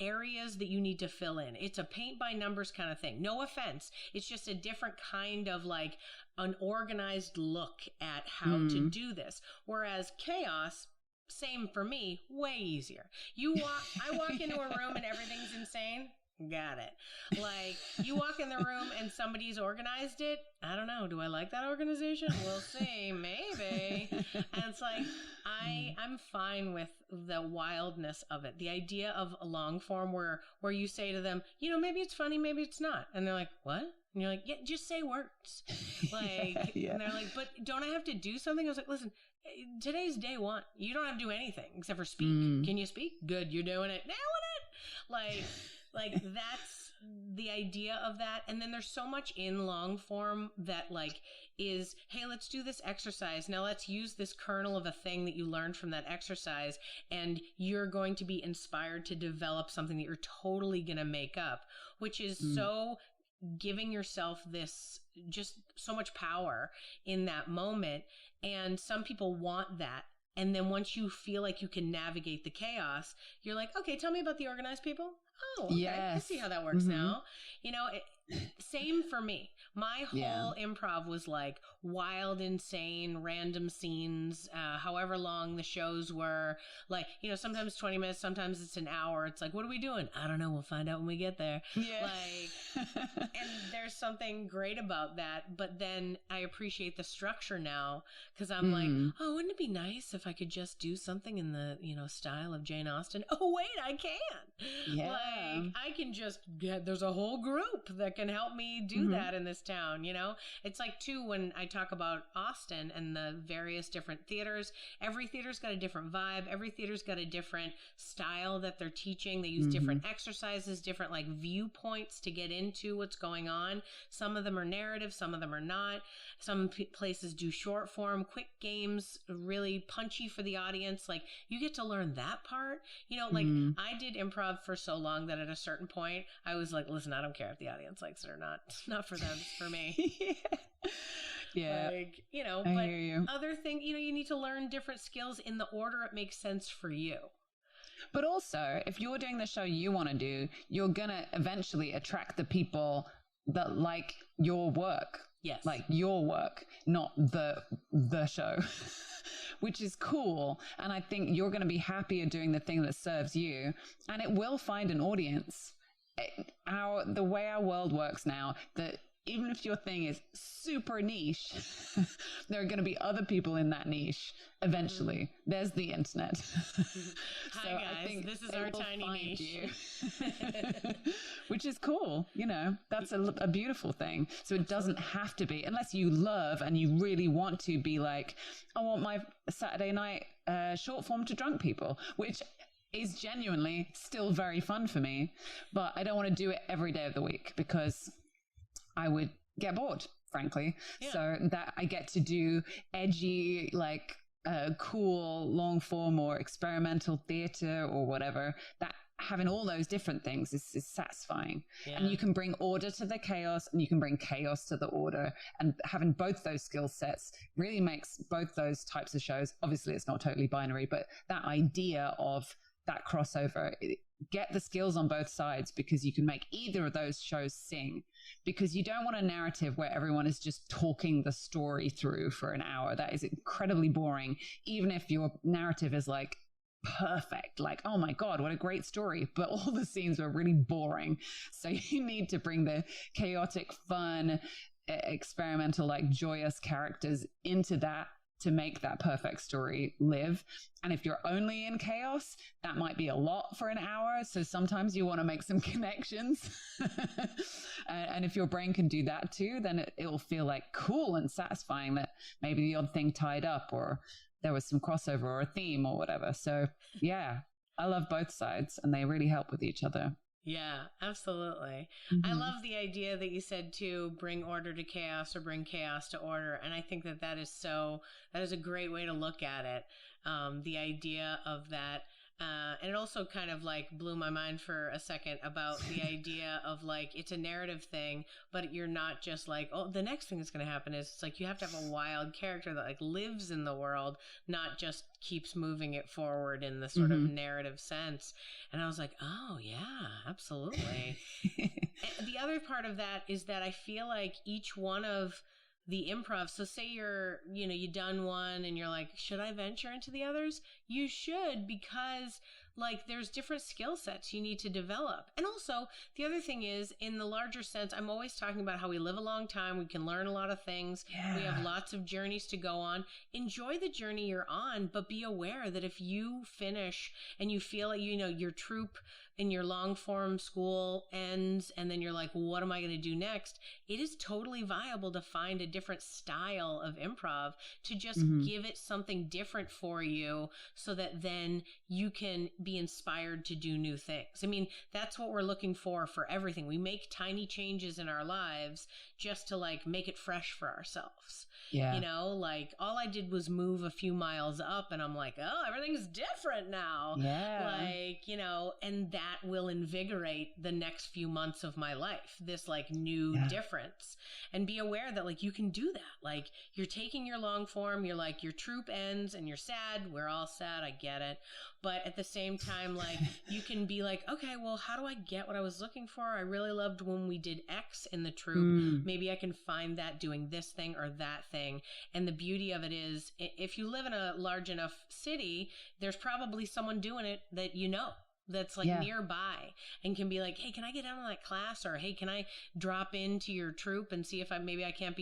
areas that you need to fill in. It's a paint by numbers kind of thing. No offense. It's just a different kind of an organized look at how to do this. Whereas chaos, same for me, way easier. I walk into a room and everything's insane. Got it. You walk in the room and somebody's organized it. I don't know. Do I like that organization? We'll see. Maybe. And it's I'm fine with the wildness of it. The idea of a long form where you say to them, maybe it's funny, maybe it's not. And they're like, what? And you're like, yeah, just say words. And they're like, but don't I have to do something? I was like, listen, today's day one. You don't have to do anything except for speak. Can you speak? Good. You're doing it. Nailing it. That's the idea of that. And then there's so much in long form that is, hey, let's do this exercise. Now let's use this kernel of a thing that you learned from that exercise, and you're going to be inspired to develop something that you're totally going to make up, which is so giving yourself this just so much power in that moment. And some people want that. And then once you feel like you can navigate the chaos, you're like, okay, tell me about the organized people. Oh, okay. Yes. I see how that works now. Same for me. My whole improv was wild, insane, random scenes, however long the shows were. Sometimes 20 minutes, sometimes it's an hour. It's what are we doing? I don't know. We'll find out when we get there. Yeah. And there's something great about that. But then I appreciate the structure now, because I'm oh, wouldn't it be nice if I could just do something in the, style of Jane Austen? Oh, wait, I can. Yeah. I can just there's a whole group that can help me do that in this town, It's too, when I talk about Austin and the various different theaters, every theater's got a different vibe. Every theater's got a different style that they're teaching. They use different exercises, different viewpoints to get into what's going on. Some of them are narrative, some of them are not. Some places do short form, quick games, really punchy for the audience. You get to learn that part. I did improv for so long that at a certain point I was like, listen, I don't care if the audience likes it or not. It's not for them, it's for me. Yeah. I hear you. Other thing, you need to learn different skills in the order it makes sense for you. But also, if you're doing the show you want to do, you're going to eventually attract the people that like your work. Yes. Your work, not the show. Which is cool. And I think you're going to be happier doing the thing that serves you, and it will find an audience. The way our world works now, that even if your thing is super niche, there are going to be other people in that niche eventually. There's the internet. Hi guys, I think this is our tiny niche. Which is cool. That's a beautiful thing. So it doesn't have to be, unless you love and you really want to be I want my Saturday night short form to drunk people, which is genuinely still very fun for me, but I don't want to do it every day of the week because I would get bored, frankly. Yeah. So that I get to do edgy, cool long form or experimental theater or whatever, that having all those different things is satisfying. Yeah. And you can bring order to the chaos and you can bring chaos to the order, and having both those skill sets really makes both those types of shows. Obviously it's not totally binary, but that idea of that crossover, get the skills on both sides, because you can make either of those shows sing, because you don't want a narrative where everyone is just talking the story through for an hour. That is incredibly boring, even if your narrative is perfect, oh my God, what a great story, but all the scenes were really boring. So you need to bring the chaotic, fun, experimental, joyous characters into that to make that perfect story live. And if you're only in chaos, that might be a lot for an hour. So sometimes you want to make some connections. And if your brain can do that too, then it'll feel like cool and satisfying that maybe the odd thing tied up, or there was some crossover or a theme or whatever. So yeah, I love both sides and they really help with each other. Yeah, absolutely. Mm-hmm. I love the idea that you said to bring order to chaos or bring chaos to order. And I think that is a great way to look at it. The idea of that. And it also kind of like blew my mind for a second about the idea of like, it's a narrative thing, but you're not just like, oh, the next thing that's going to happen is it's like, you have to have a wild character that like lives in the world, not just keeps moving it forward in the sort of narrative sense. And I was like, oh yeah, absolutely. And the other part of that is that I feel like each one of the improv. So say you've done one and you're like, should I venture into the others? You should, because like there's different skill sets you need to develop. And also the other thing is, in the larger sense, I'm always talking about how we live a long time. We can learn a lot of things. Yeah. We have lots of journeys to go on. Enjoy the journey you're on, but be aware that if you finish and you feel like, your troupe in your long form school ends, and then you're like, well, what am I going to do next? It is totally viable to find a different style of improv, to just give it something different for you, so that then you can be inspired to do new things. I mean, that's what we're looking for everything. We make tiny changes in our lives just to like make it fresh for ourselves. Yeah. Like all I did was move a few miles up and I'm like, oh, everything's different now. Yeah. Like, and that will invigorate the next few months of my life, this like new difference. And be aware that like you can do that. Like you're taking your long form, you're like, your troupe ends and you're sad. We're all sad. I get it. But at the same time, like you can be like, okay, well, how do I get what I was looking for? I really loved when we did X in the troupe. Maybe I can find that doing this thing or that thing. And the beauty of it is, if you live in a large enough city, there's probably someone doing it that that's like nearby and can be like, hey, can I get down on that class? Or hey, can I drop into your troupe and see if I can't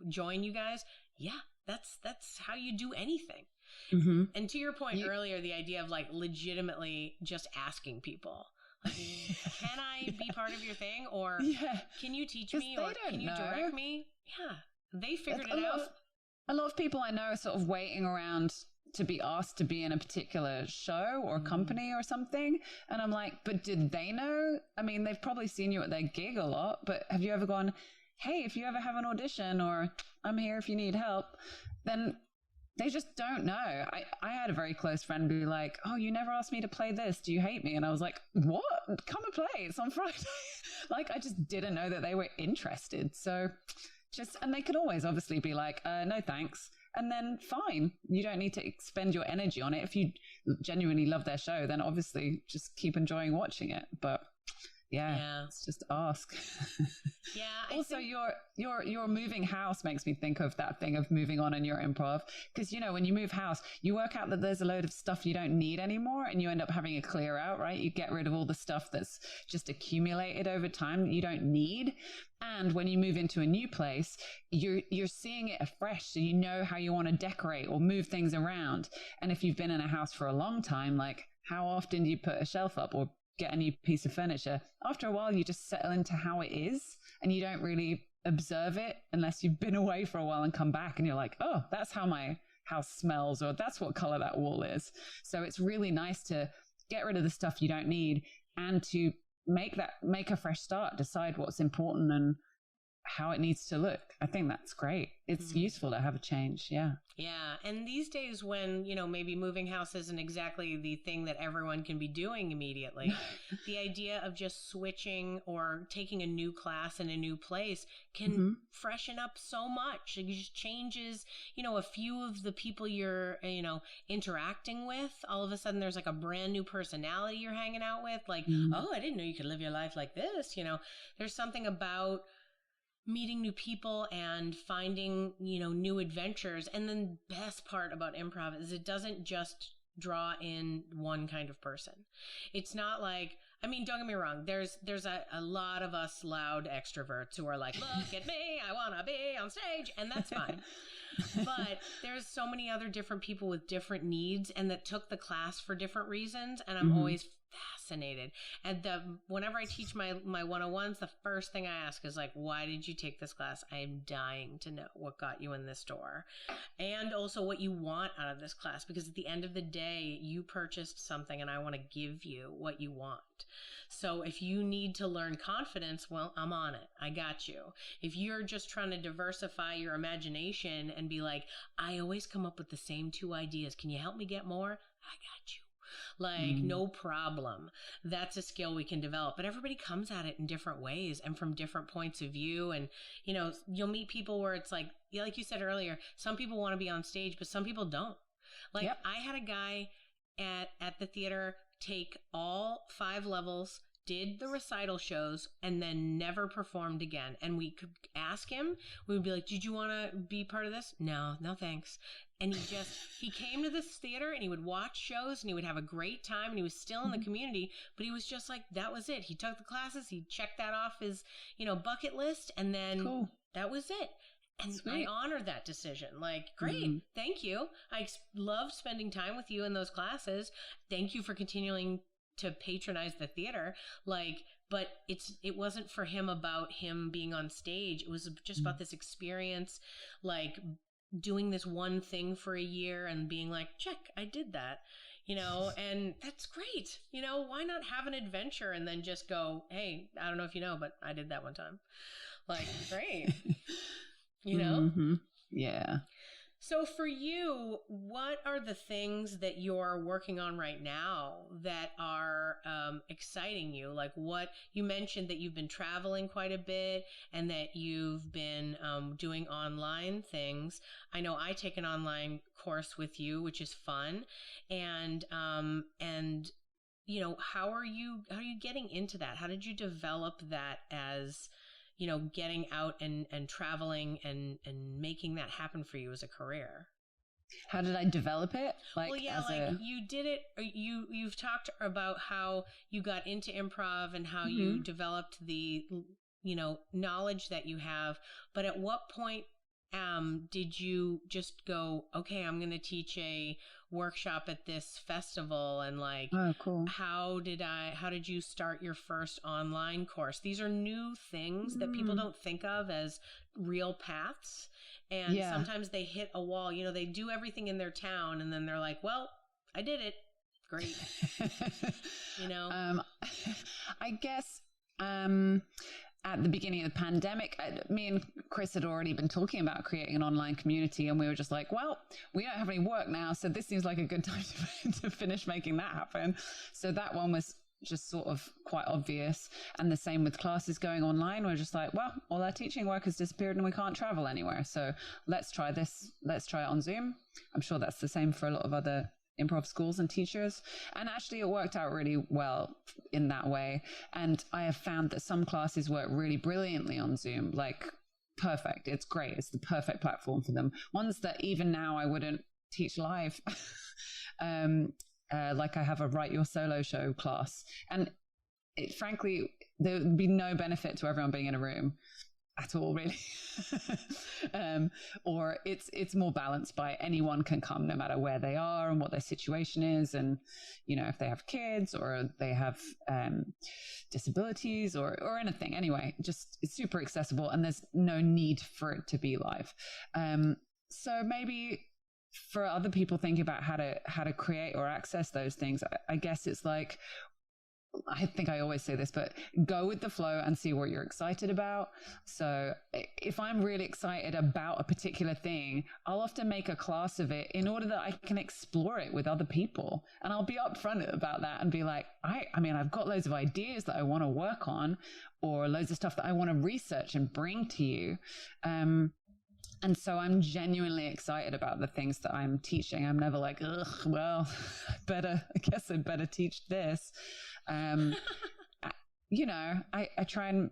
join you guys? Yeah, that's how you do anything. Mm-hmm. And to your point earlier, the idea of like legitimately just asking people, like, can I be part of your thing? Or can you teach me? Or can you direct me? Yeah, they figured it out. A lot of people I know are sort of waiting around to be asked to be in a particular show or company or something. And I'm like, but did they know? I mean, they've probably seen you at their gig a lot, but have you ever gone, hey, if you ever have an audition, or I'm here if you need help? Then they just don't know. I had a very close friend be like, oh, you never asked me to play this. Do you hate me? And I was like, what? Come and play. It's on Friday. Like, I just didn't know that they were interested. So and they could always obviously be like, no, thanks. And then fine, you don't need to expend your energy on it. If you genuinely love their show, then obviously just keep enjoying watching it. But it's just ask. Yeah. Also, your moving house makes me think of that thing of moving on in your improv. Because, when you move house, you work out that there's a load of stuff you don't need anymore, and you end up having a clear out, right? You get rid of all the stuff that's just accumulated over time that you don't need. And when you move into a new place, you're seeing it afresh. So you know how you want to decorate or move things around. And if you've been in a house for a long time, like how often do you put a shelf up or get a new piece of furniture? After a while, you just settle into how it is and you don't really observe it unless you've been away for a while and come back and you're like, oh, that's how my house smells, or that's what color that wall is. So it's really nice to get rid of the stuff you don't need and to make a fresh start, decide what's important and how it needs to look. I think that's great. It's useful to have a change. Yeah. Yeah. And these days when, maybe moving house isn't exactly the thing that everyone can be doing immediately, the idea of just switching or taking a new class in a new place can freshen up so much. It just changes, a few of the people you're, interacting with. All of a sudden there's like a brand new personality you're hanging out with. Like, oh, I didn't know you could live your life like this. There's something about meeting new people and finding, new adventures. And then the best part about improv is it doesn't just draw in one kind of person. It's not like I mean, don't get me wrong. There's a lot of us loud extroverts who are like, look at me, I want to be on stage. And that's fine. But there's so many other different people with different needs and that took the class for different reasons. And I'm always fascinated. And whenever I teach my 101s, the first thing I ask is like, why did you take this class? I am dying to know what got you in this door, and also what you want out of this class, because at the end of the day, you purchased something and I want to give you what you want. So if you need to learn confidence, well, I'm on it. I got you. If you're just trying to diversify your imagination and be like, I always come up with the same 2 ideas, can you help me get more? I got you. Like, no problem. That's a skill we can develop. But everybody comes at it in different ways and from different points of view. And, you know, you'll meet people where it's like you said earlier, some people want to be on stage, but some people don't. Like, I had a guy at the theater take all 5 levels, did the recital shows, and then never performed again. And we could ask him, we would be like, did you want to be part of this? No, thanks. And he came to this theater and he would watch shows and he would have a great time and he was still in the community, but he was just like, that was it. He took the classes, he checked that off his, bucket list, and then that was it. And sweet. I honor that decision. Like, great. Thank you. I loved spending time with you in those classes. Thank you for continuing to patronize the theater. Like, but it wasn't for him about him being on stage. It was just about this experience, like doing this one thing for a year and being like, check, I did that, and that's great. Why not have an adventure and then just go, hey, I don't know if you know, but I did that one time. Like, great. Yeah. So for you, what are the things that you're working on right now that are exciting you? Like, what you mentioned that you've been traveling quite a bit and that you've been doing online things. I know I take an online course with you, which is fun. And how are you getting into that? How did you develop that as getting out and traveling and making that happen for you as a career? How did I develop it? You did it. You've talked about how you got into improv and how you developed the, knowledge that you have. But at what point did you just go, okay, I'm going to teach a workshop at this festival, and like, oh, cool. How did you start your first online course? These are new things that people don't think of as real paths, and sometimes they hit a wall. They do everything in their town and then they're like, well, I did it, great. I guess at the beginning of the pandemic, me and Chris had already been talking about creating an online community, and we were just like, well, we don't have any work now, so this seems like a good time to finish making that happen. So that one was just sort of quite obvious. And the same with classes going online. We're just like, well, all our teaching work has disappeared and we can't travel anywhere. So let's try this. Let's try it on Zoom. I'm sure that's the same for a lot of other improv schools and teachers. And actually it worked out really well in that way. And I have found that some classes work really brilliantly on Zoom, like perfect. It's great. It's the perfect platform for them. Ones that even now I wouldn't teach live. Like I have a Write Your Solo Show class. And frankly, there would be no benefit to everyone being in a room at all, really. Or it's more balanced by anyone can come no matter where they are and what their situation is, and if they have kids or they have disabilities or anything. Anyway, just it's super accessible and there's no need for it to be live. So maybe for other people thinking about how to create or access those things, I guess it's like, I think I always say this, but go with the flow and see what you're excited about. So if I'm really excited about a particular thing, I'll often make a class of it in order that I can explore it with other people. And I'll be upfront about that and be like, I mean, I've got loads of ideas that I want to work on, or loads of stuff that I want to research and bring to you. And so I'm genuinely excited about the things that I'm teaching. I'm never like, ugh, well, I guess I'd better teach this. I try and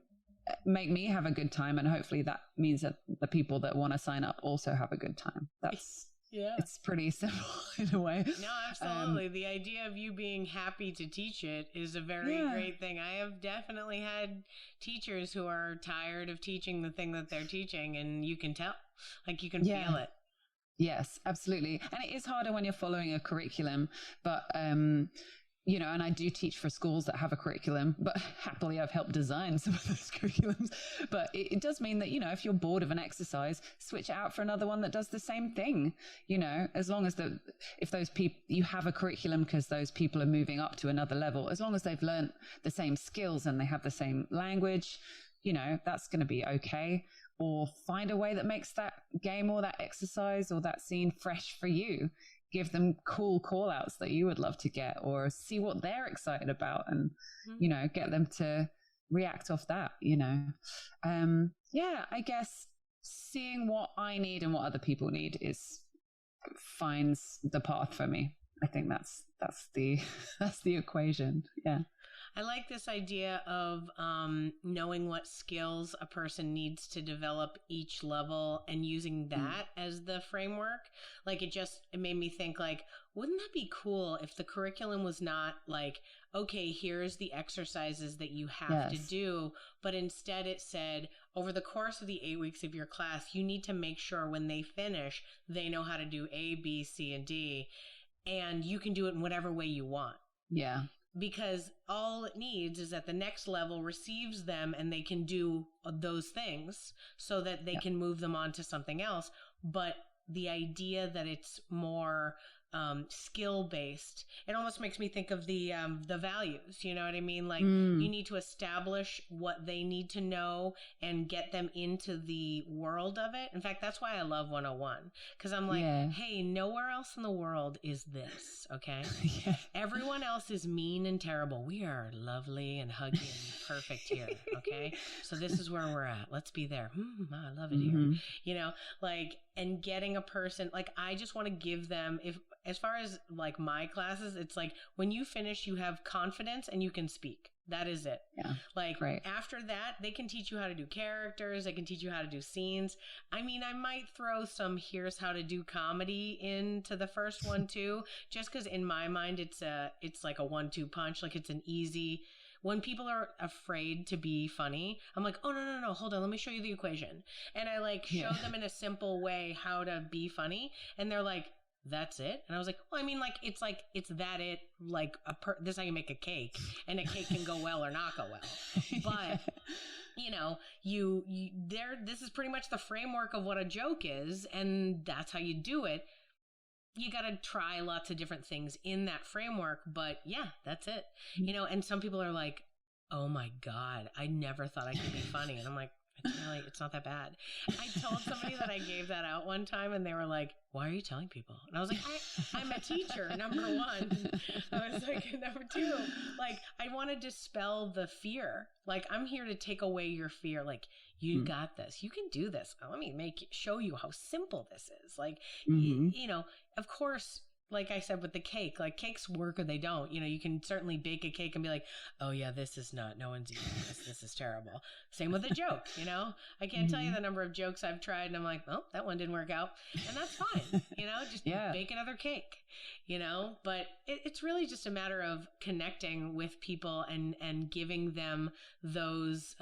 make me have a good time, and hopefully that means that the people that want to sign up also have a good time. That's Yeah. It's pretty simple in a way. No, absolutely. The idea of you being happy to teach it is a very great thing. I have definitely had teachers who are tired of teaching the thing that they're teaching, and you can tell, like you can feel it. Yes, absolutely. And it is harder when you're following a curriculum, but you know, and I do teach for schools that have a curriculum, but happily I've helped design some of those curriculums. But it does mean that, you know, if you're bored of an exercise, switch it out for another one that does the same thing, you know, as long as if those people, you have a curriculum because those people are moving up to another level, as long as they've learned the same skills and they have the same language, you know, that's going to be okay. Or find a way that makes that game or that exercise or that scene fresh for you. Give them cool call outs that you would love to get, or see what they're excited about, and, you know, get them to react off that, you know. I guess seeing what I need and what other people need finds the path for me. I think that's the equation. Yeah. I like this idea of knowing what skills a person needs to develop each level and using that as the framework. Like it made me think, like, wouldn't that be cool if the curriculum was not like, okay, here's the exercises that you have to do, but instead it said, over the course of the 8 weeks of your class, you need to make sure when they finish, they know how to do A, B, C, and D, and you can do it in whatever way you want. Yeah. Because all it needs is that the next level receives them and they can do those things so that they can move them on to something else. But the idea that it's more skill based, it almost makes me think of the values, you know what I mean? Like you need to establish what they need to know and get them into the world of it. In fact, that's why I love 101, because I'm like, hey, nowhere else in the world is this, okay? Everyone else is mean and terrible. We are lovely and huggy and perfect here, okay? So this is where we're at. Let's be there. I love it here. You know, like, and getting a person, like, I just want to give them, as far as like my classes, it's like when you finish, you have confidence and you can speak. That is it. Yeah. Like after that, they can teach you how to do characters. They can teach you how to do scenes. I mean, I might throw some here's how to do comedy into the first one too, just because in my mind, it's like a 1-2 punch. Like it's an easy, when people are afraid to be funny, I'm like, oh, no, hold on. Let me show you the equation. And I like show them in a simple way how to be funny. And they're like, that's it? And I was like, well, I mean, like, it's that it, like, this is how you make a cake, and a cake can go well or not go well. But, you know, this is pretty much the framework of what a joke is, and that's how you do it. You got to try lots of different things in that framework, but yeah, that's it. You know, and some people are like, oh my God, I never thought I could be funny. And I'm like, it's not that bad. I told somebody that I gave that out one time and they were like, why are you telling people? And I was like, I'm a teacher, number one. I was like, number two, like, I want to dispel the fear. Like, I'm here to take away your fear. Like, you got this. You can do this. Let me show you how simple this is. Like, you know, of course, like I said with the cake, like cakes work or they don't. You know, you can certainly bake a cake and be like, oh yeah, this is not, no one's eating this. This is terrible. Same with a joke, you know? I can't tell you the number of jokes I've tried and I'm like, oh, that one didn't work out. And that's fine, you know? Just bake another cake, you know? But it's really just a matter of connecting with people and giving them those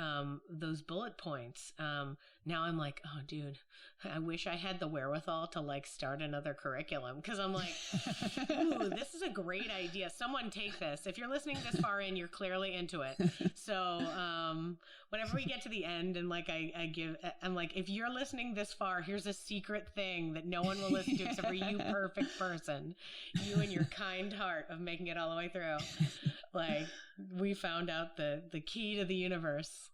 bullet points. Now I'm like, oh, dude, I wish I had the wherewithal to like start another curriculum, because I'm like, ooh, this is a great idea. Someone take this. If you're listening this far in, you're clearly into it. So whenever we get to the end and like I'm like, if you're listening this far, here's a secret thing that no one will listen to except for you, perfect person. You and your kind heart of making it all the way through. Like, we found out the key to the universe.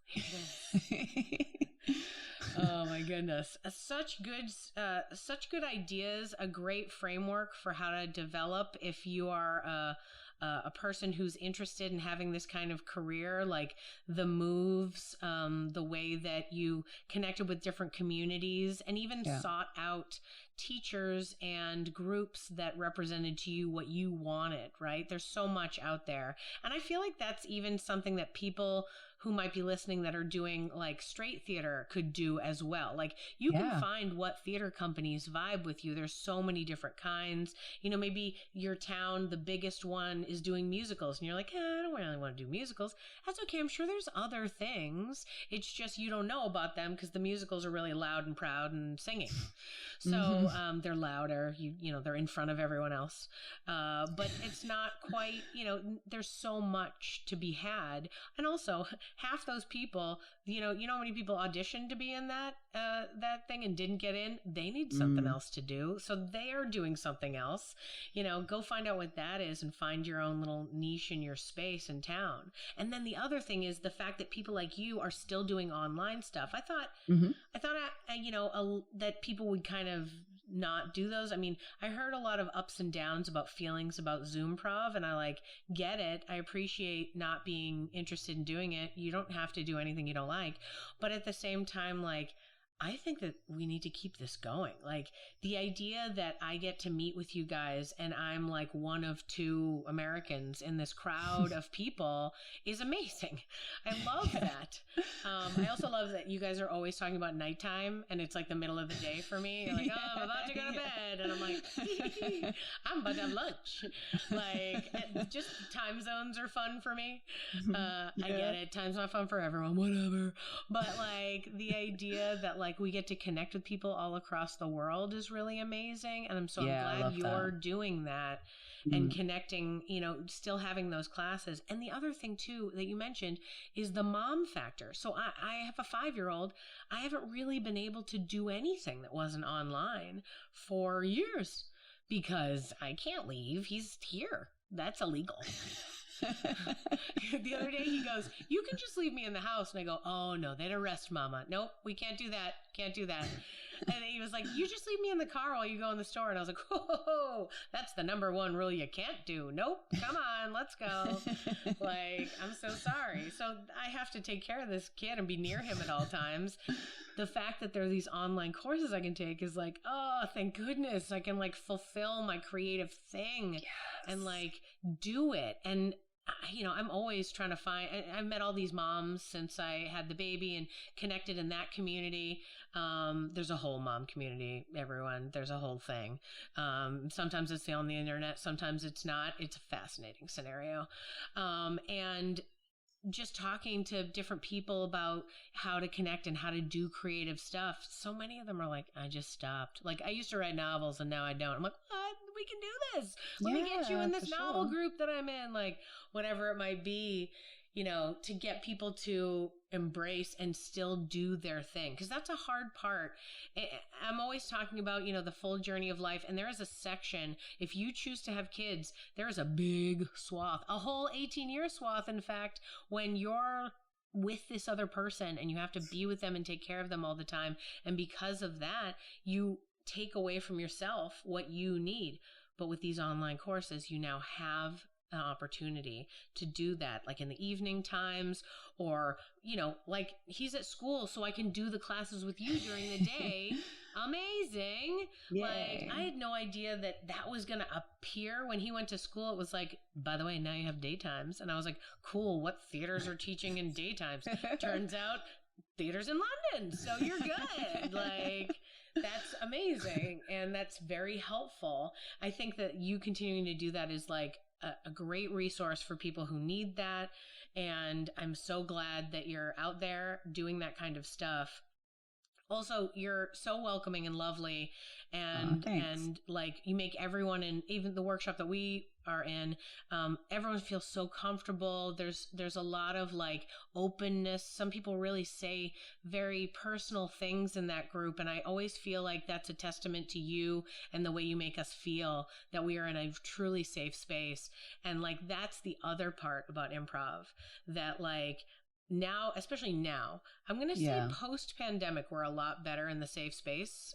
Oh my goodness. Such good ideas, a great framework for how to develop if you are a person who's interested in having this kind of career, like the moves, the way that you connected with different communities and even sought out teachers and groups that represented to you what you wanted, right? There's so much out there. And I feel like that's even something that people who might be listening that are doing like straight theater could do as well. Like you can find what theater companies vibe with you. There's so many different kinds. You know, maybe your town, the biggest one, is doing musicals and you're like, I don't really want to do musicals. That's okay. I'm sure there's other things. It's just you don't know about them because the musicals are really loud and proud and singing. So they're louder. You know, they're in front of everyone else. But it's not quite, you know, there's so much to be had. And also half those people, you know how many people auditioned to be in that thing and didn't get in? They need something else to do. So they are doing something else. You know, go find out what that is and find your own little niche in your space in town. And then the other thing is the fact that people like you are still doing online stuff. I thought, you know, that people would kind of not do those. I mean, I heard a lot of ups and downs about feelings about Zoomprov, and I like get it. I appreciate not being interested in doing it. You don't have to do anything you don't like. But at the same time, like, I think that we need to keep this going. Like the idea that I get to meet with you guys and I'm like one of 2 Americans in this crowd of people is amazing. I love that. I also love that you guys are always talking about nighttime and it's like the middle of the day for me. You're like, I'm about to go to bed. And I'm like, I'm about to have lunch. Like just time zones are fun for me. I get it. Time's not fun for everyone, whatever. But like the idea that like we get to connect with people all across the world is really amazing. And I'm so glad you're doing that and connecting, you know, still having those classes. And the other thing too that you mentioned is the mom factor. So I have a 5-year-old. I haven't really been able to do anything that wasn't online for years because I can't leave. He's here. That's illegal. The other day he goes, you can just leave me in the house. And I go, oh no, they'd arrest mama. Nope, we can't do that. Can't do that. And he was like, you just leave me in the car while you go in the store. And I was like, whoa, that's the number 1 rule you can't do. Nope, come on, let's go. Like, I'm so sorry. So I have to take care of this kid and be near him at all times. The fact that there are these online courses I can take is like, oh, thank goodness. I can like fulfill my creative thing and like do it. And you know, I'm always trying to find, I've met all these moms since I had the baby and connected in that community. There's a whole mom community, everyone. There's a whole thing. Sometimes it's on the internet. Sometimes it's not. It's a fascinating scenario. And just talking to different people about how to connect and how to do creative stuff. So many of them are like, I just stopped. Like I used to write novels and now I don't. I'm like, what? We can do this. Let me get you in this novel group that I'm in, like whatever it might be, you know, to get people to embrace and still do their thing. Because that's a hard part. I'm always talking about, you know, the full journey of life. And there is a section, if you choose to have kids, there is a big swath, a whole 18-year swath, in fact, when you're with this other person and you have to be with them and take care of them all the time. And because of that, you take away from yourself what you need. But with these online courses, you now have an opportunity to do that, like in the evening times, or, you know, like he's at school, so I can do the classes with you during the day. Amazing. Yay. Like I had no idea that that was going to appear when he went to school. It was like, by the way, now you have daytimes. And I was like, cool, what theaters are teaching in daytimes? Turns out theaters in London. So you're good. Like, that's amazing. And that's very helpful. I think that you continuing to do that is like a great resource for people who need that. And I'm so glad that you're out there doing that kind of stuff. Also, you're so welcoming and lovely, and like you make everyone in, even the workshop that we are in, everyone feels so comfortable. There's a lot of like openness. Some people really say very personal things in that group, and I always feel like that's a testament to you and the way you make us feel that we are in a truly safe space. And like that's the other part about improv, that like now, especially now, I'm going to say post-pandemic, we're a lot better in the safe space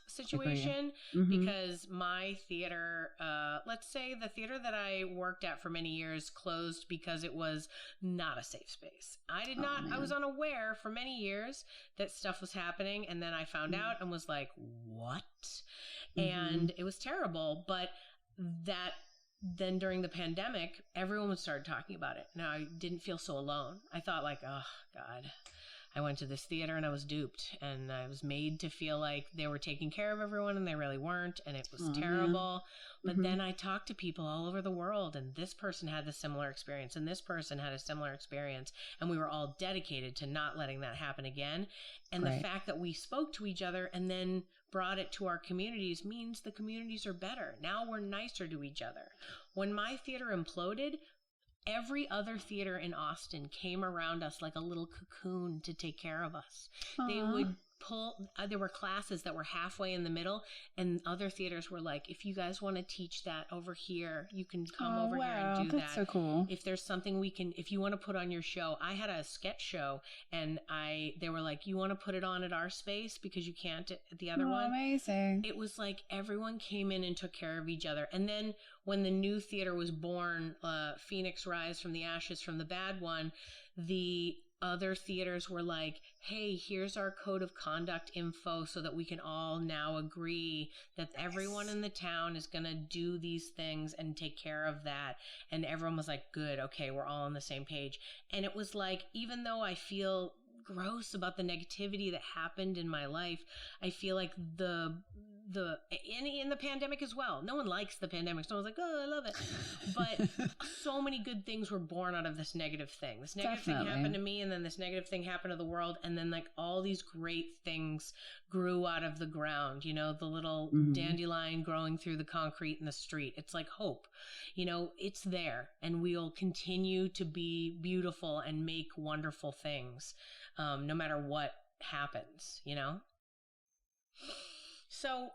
situation, because my theater, let's say the theater that I worked at for many years closed because it was not a safe space. I was unaware for many years that stuff was happening. And then I found out and was like, what? And it was terrible. But that then during the pandemic, everyone started talking about it. Now I didn't feel so alone. I thought like, oh God, I went to this theater and I was duped, and I was made to feel like they were taking care of everyone and they really weren't. And it was terrible. But then I talked to people all over the world, and this person had a similar experience and this person had a similar experience. And we were all dedicated to not letting that happen again. And the fact that we spoke to each other and then brought it to our communities means the communities are better. Now we're nicer to each other. When my theater imploded, every other theater in Austin came around us like a little cocoon to take care of us. They would there were classes that were halfway in the middle, and other theaters were like, if you guys want to teach that over here, you can come over here and do that's so cool. If there's something if you want to put on your show. I had a sketch show, and they were like, you want to put it on at our space because you can't at the other one. Amazing. It was like everyone came in and took care of each other. And then when the new theater was born, Phoenix Rise from the Ashes from the bad one, the other theaters were like, hey, here's our code of conduct info so that we can all now agree that everyone in the town is going to do these things and take care of that. And everyone was like, good, okay, we're all on the same page. And it was like, even though I feel gross about the negativity that happened in my life, I feel like in the pandemic as well. No one likes the pandemic. Someone's like, oh, I love it. But so many good things were born out of this negative thing. This negative thing happened to me, and then this negative thing happened to the world. And then like all these great things grew out of the ground, you know, the little dandelion growing through the concrete in the street. It's like hope, you know, it's there, and we'll continue to be beautiful and make wonderful things, no matter what happens, you know? So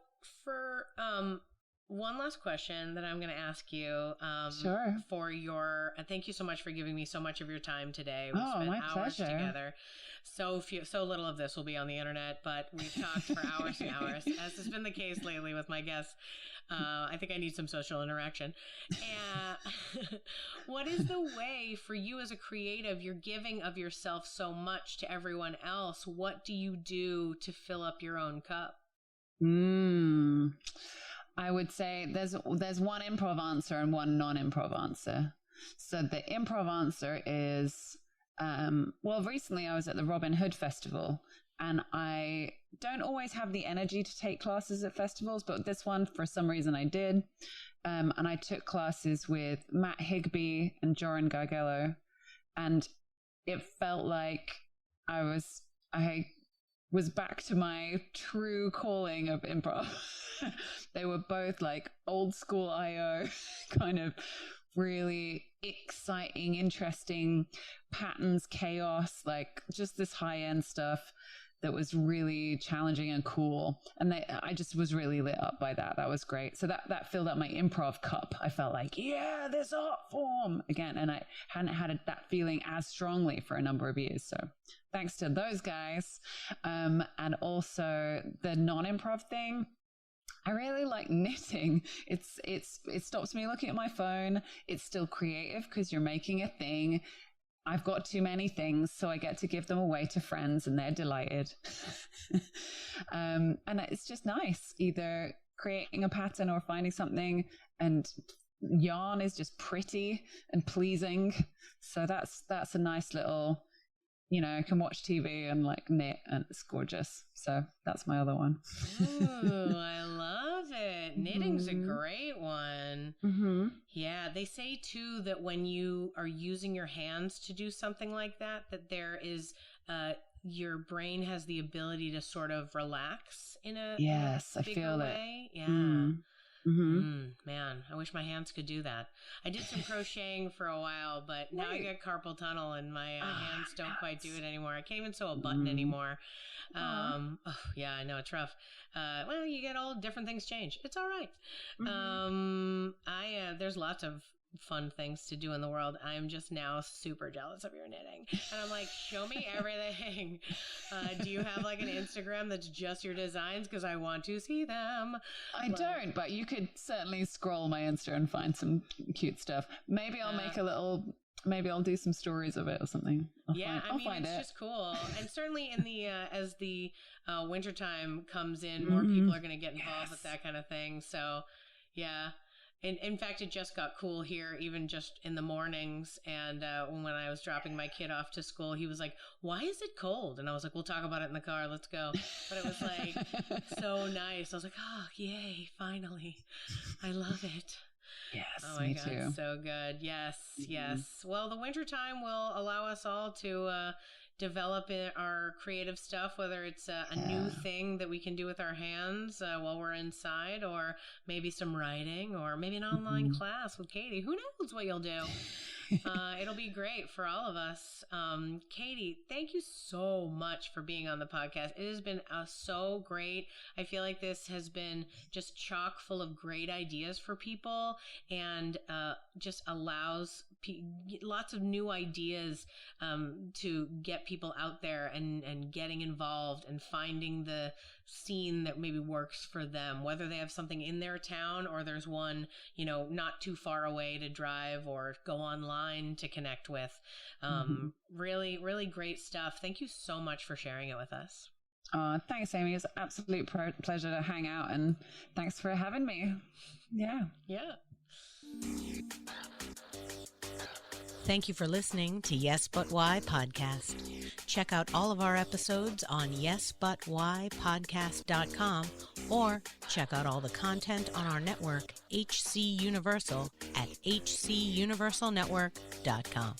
for one last question that I'm going to ask you, sure. For your, thank you so much for giving me so much of your time today. We spent my hours pleasure. Together. So little of this will be on the internet, but we've talked for hours and hours, as has been the case lately with my guests. I think I need some social interaction. And what is the way for you as a creative? You're giving of yourself so much to everyone else. What do you do to fill up your own cup? I would say there's one improv answer and one non-improv answer. So the improv answer is, recently I was at the Robin Hood Festival, and I don't always have the energy to take classes at festivals, but this one, for some reason, I did. And I took classes with Matt Higbee and Joran Gargello, and it felt like I was back to my true calling of improv. They were both like old school IO, kind of really exciting, interesting patterns, chaos, like just this high end stuff that was really challenging and cool. And I just was really lit up by that. That was great. So that filled up my improv cup. I felt like, yeah, this art form again. And I hadn't had that feeling as strongly for a number of years. So thanks to those guys. And also the non-improv thing, I really like knitting. It stops me looking at my phone. It's still creative because you're making a thing. I've got too many things, so I get to give them away to friends and they're delighted. And it's just nice, either creating a pattern or finding something, and yarn is just pretty and pleasing. So that's a nice little, you know, I can watch TV and like knit, and it's gorgeous. So that's my other one. Ooh, I love it. Knitting's a great one. Yeah, they say too that when you are using your hands to do something like that there is your brain has the ability to sort of relax in a bigger way. Yeah. Man, I wish my hands could do that. I did some crocheting for a while, but now I got carpal tunnel and my hands don't quite do it anymore. I can't even sew a button anymore. Yeah, I know, it's rough. Well, you get old, different things change. It's all right. There's lots of fun things to do in the world. I'm just now super jealous of your knitting, and I'm like, show me everything. Do you have like an Instagram that's just your designs? Because I want to see them. I don't, but you could certainly scroll my Insta and find some cute stuff. Maybe I'll make maybe I'll do some stories of it or something. I'll find it's it. Just cool. And certainly in the as the wintertime comes in, more people are going to get involved with that kind of thing. So yeah. In fact, it just got cool here, even just in the mornings. And when I was dropping my kid off to school, he was like, "Why is it cold?" And I was like, "We'll talk about it in the car. Let's go." But it was like so nice. I was like, "Oh, yay, finally. I love it." Yes, oh my me God, too. So good. Yes, yes. Well, the wintertime will allow us all to develop our creative stuff, whether it's a new thing that we can do with our hands while we're inside, or maybe some writing, or maybe an online class with Katy. Who knows what you'll do? It'll be great for all of us. Katy, thank you so much for being on the podcast. It has been so great. I feel like this has been just chock full of great ideas for people, and just allows lots of new ideas to get people out there and getting involved and finding the scene that maybe works for them, whether they have something in their town or there's one, not too far away to drive or go online to connect with. Really, really great stuff. Thank you so much for sharing it with us. Thanks, Amy. It's an absolute pleasure to hang out, and thanks for having me. Yeah. Thank you for listening to Yes But Why podcast. Check out all of our episodes on yesbutwhypodcast.com, or check out all the content on our network, HC Universal, at hcuniversalnetwork.com.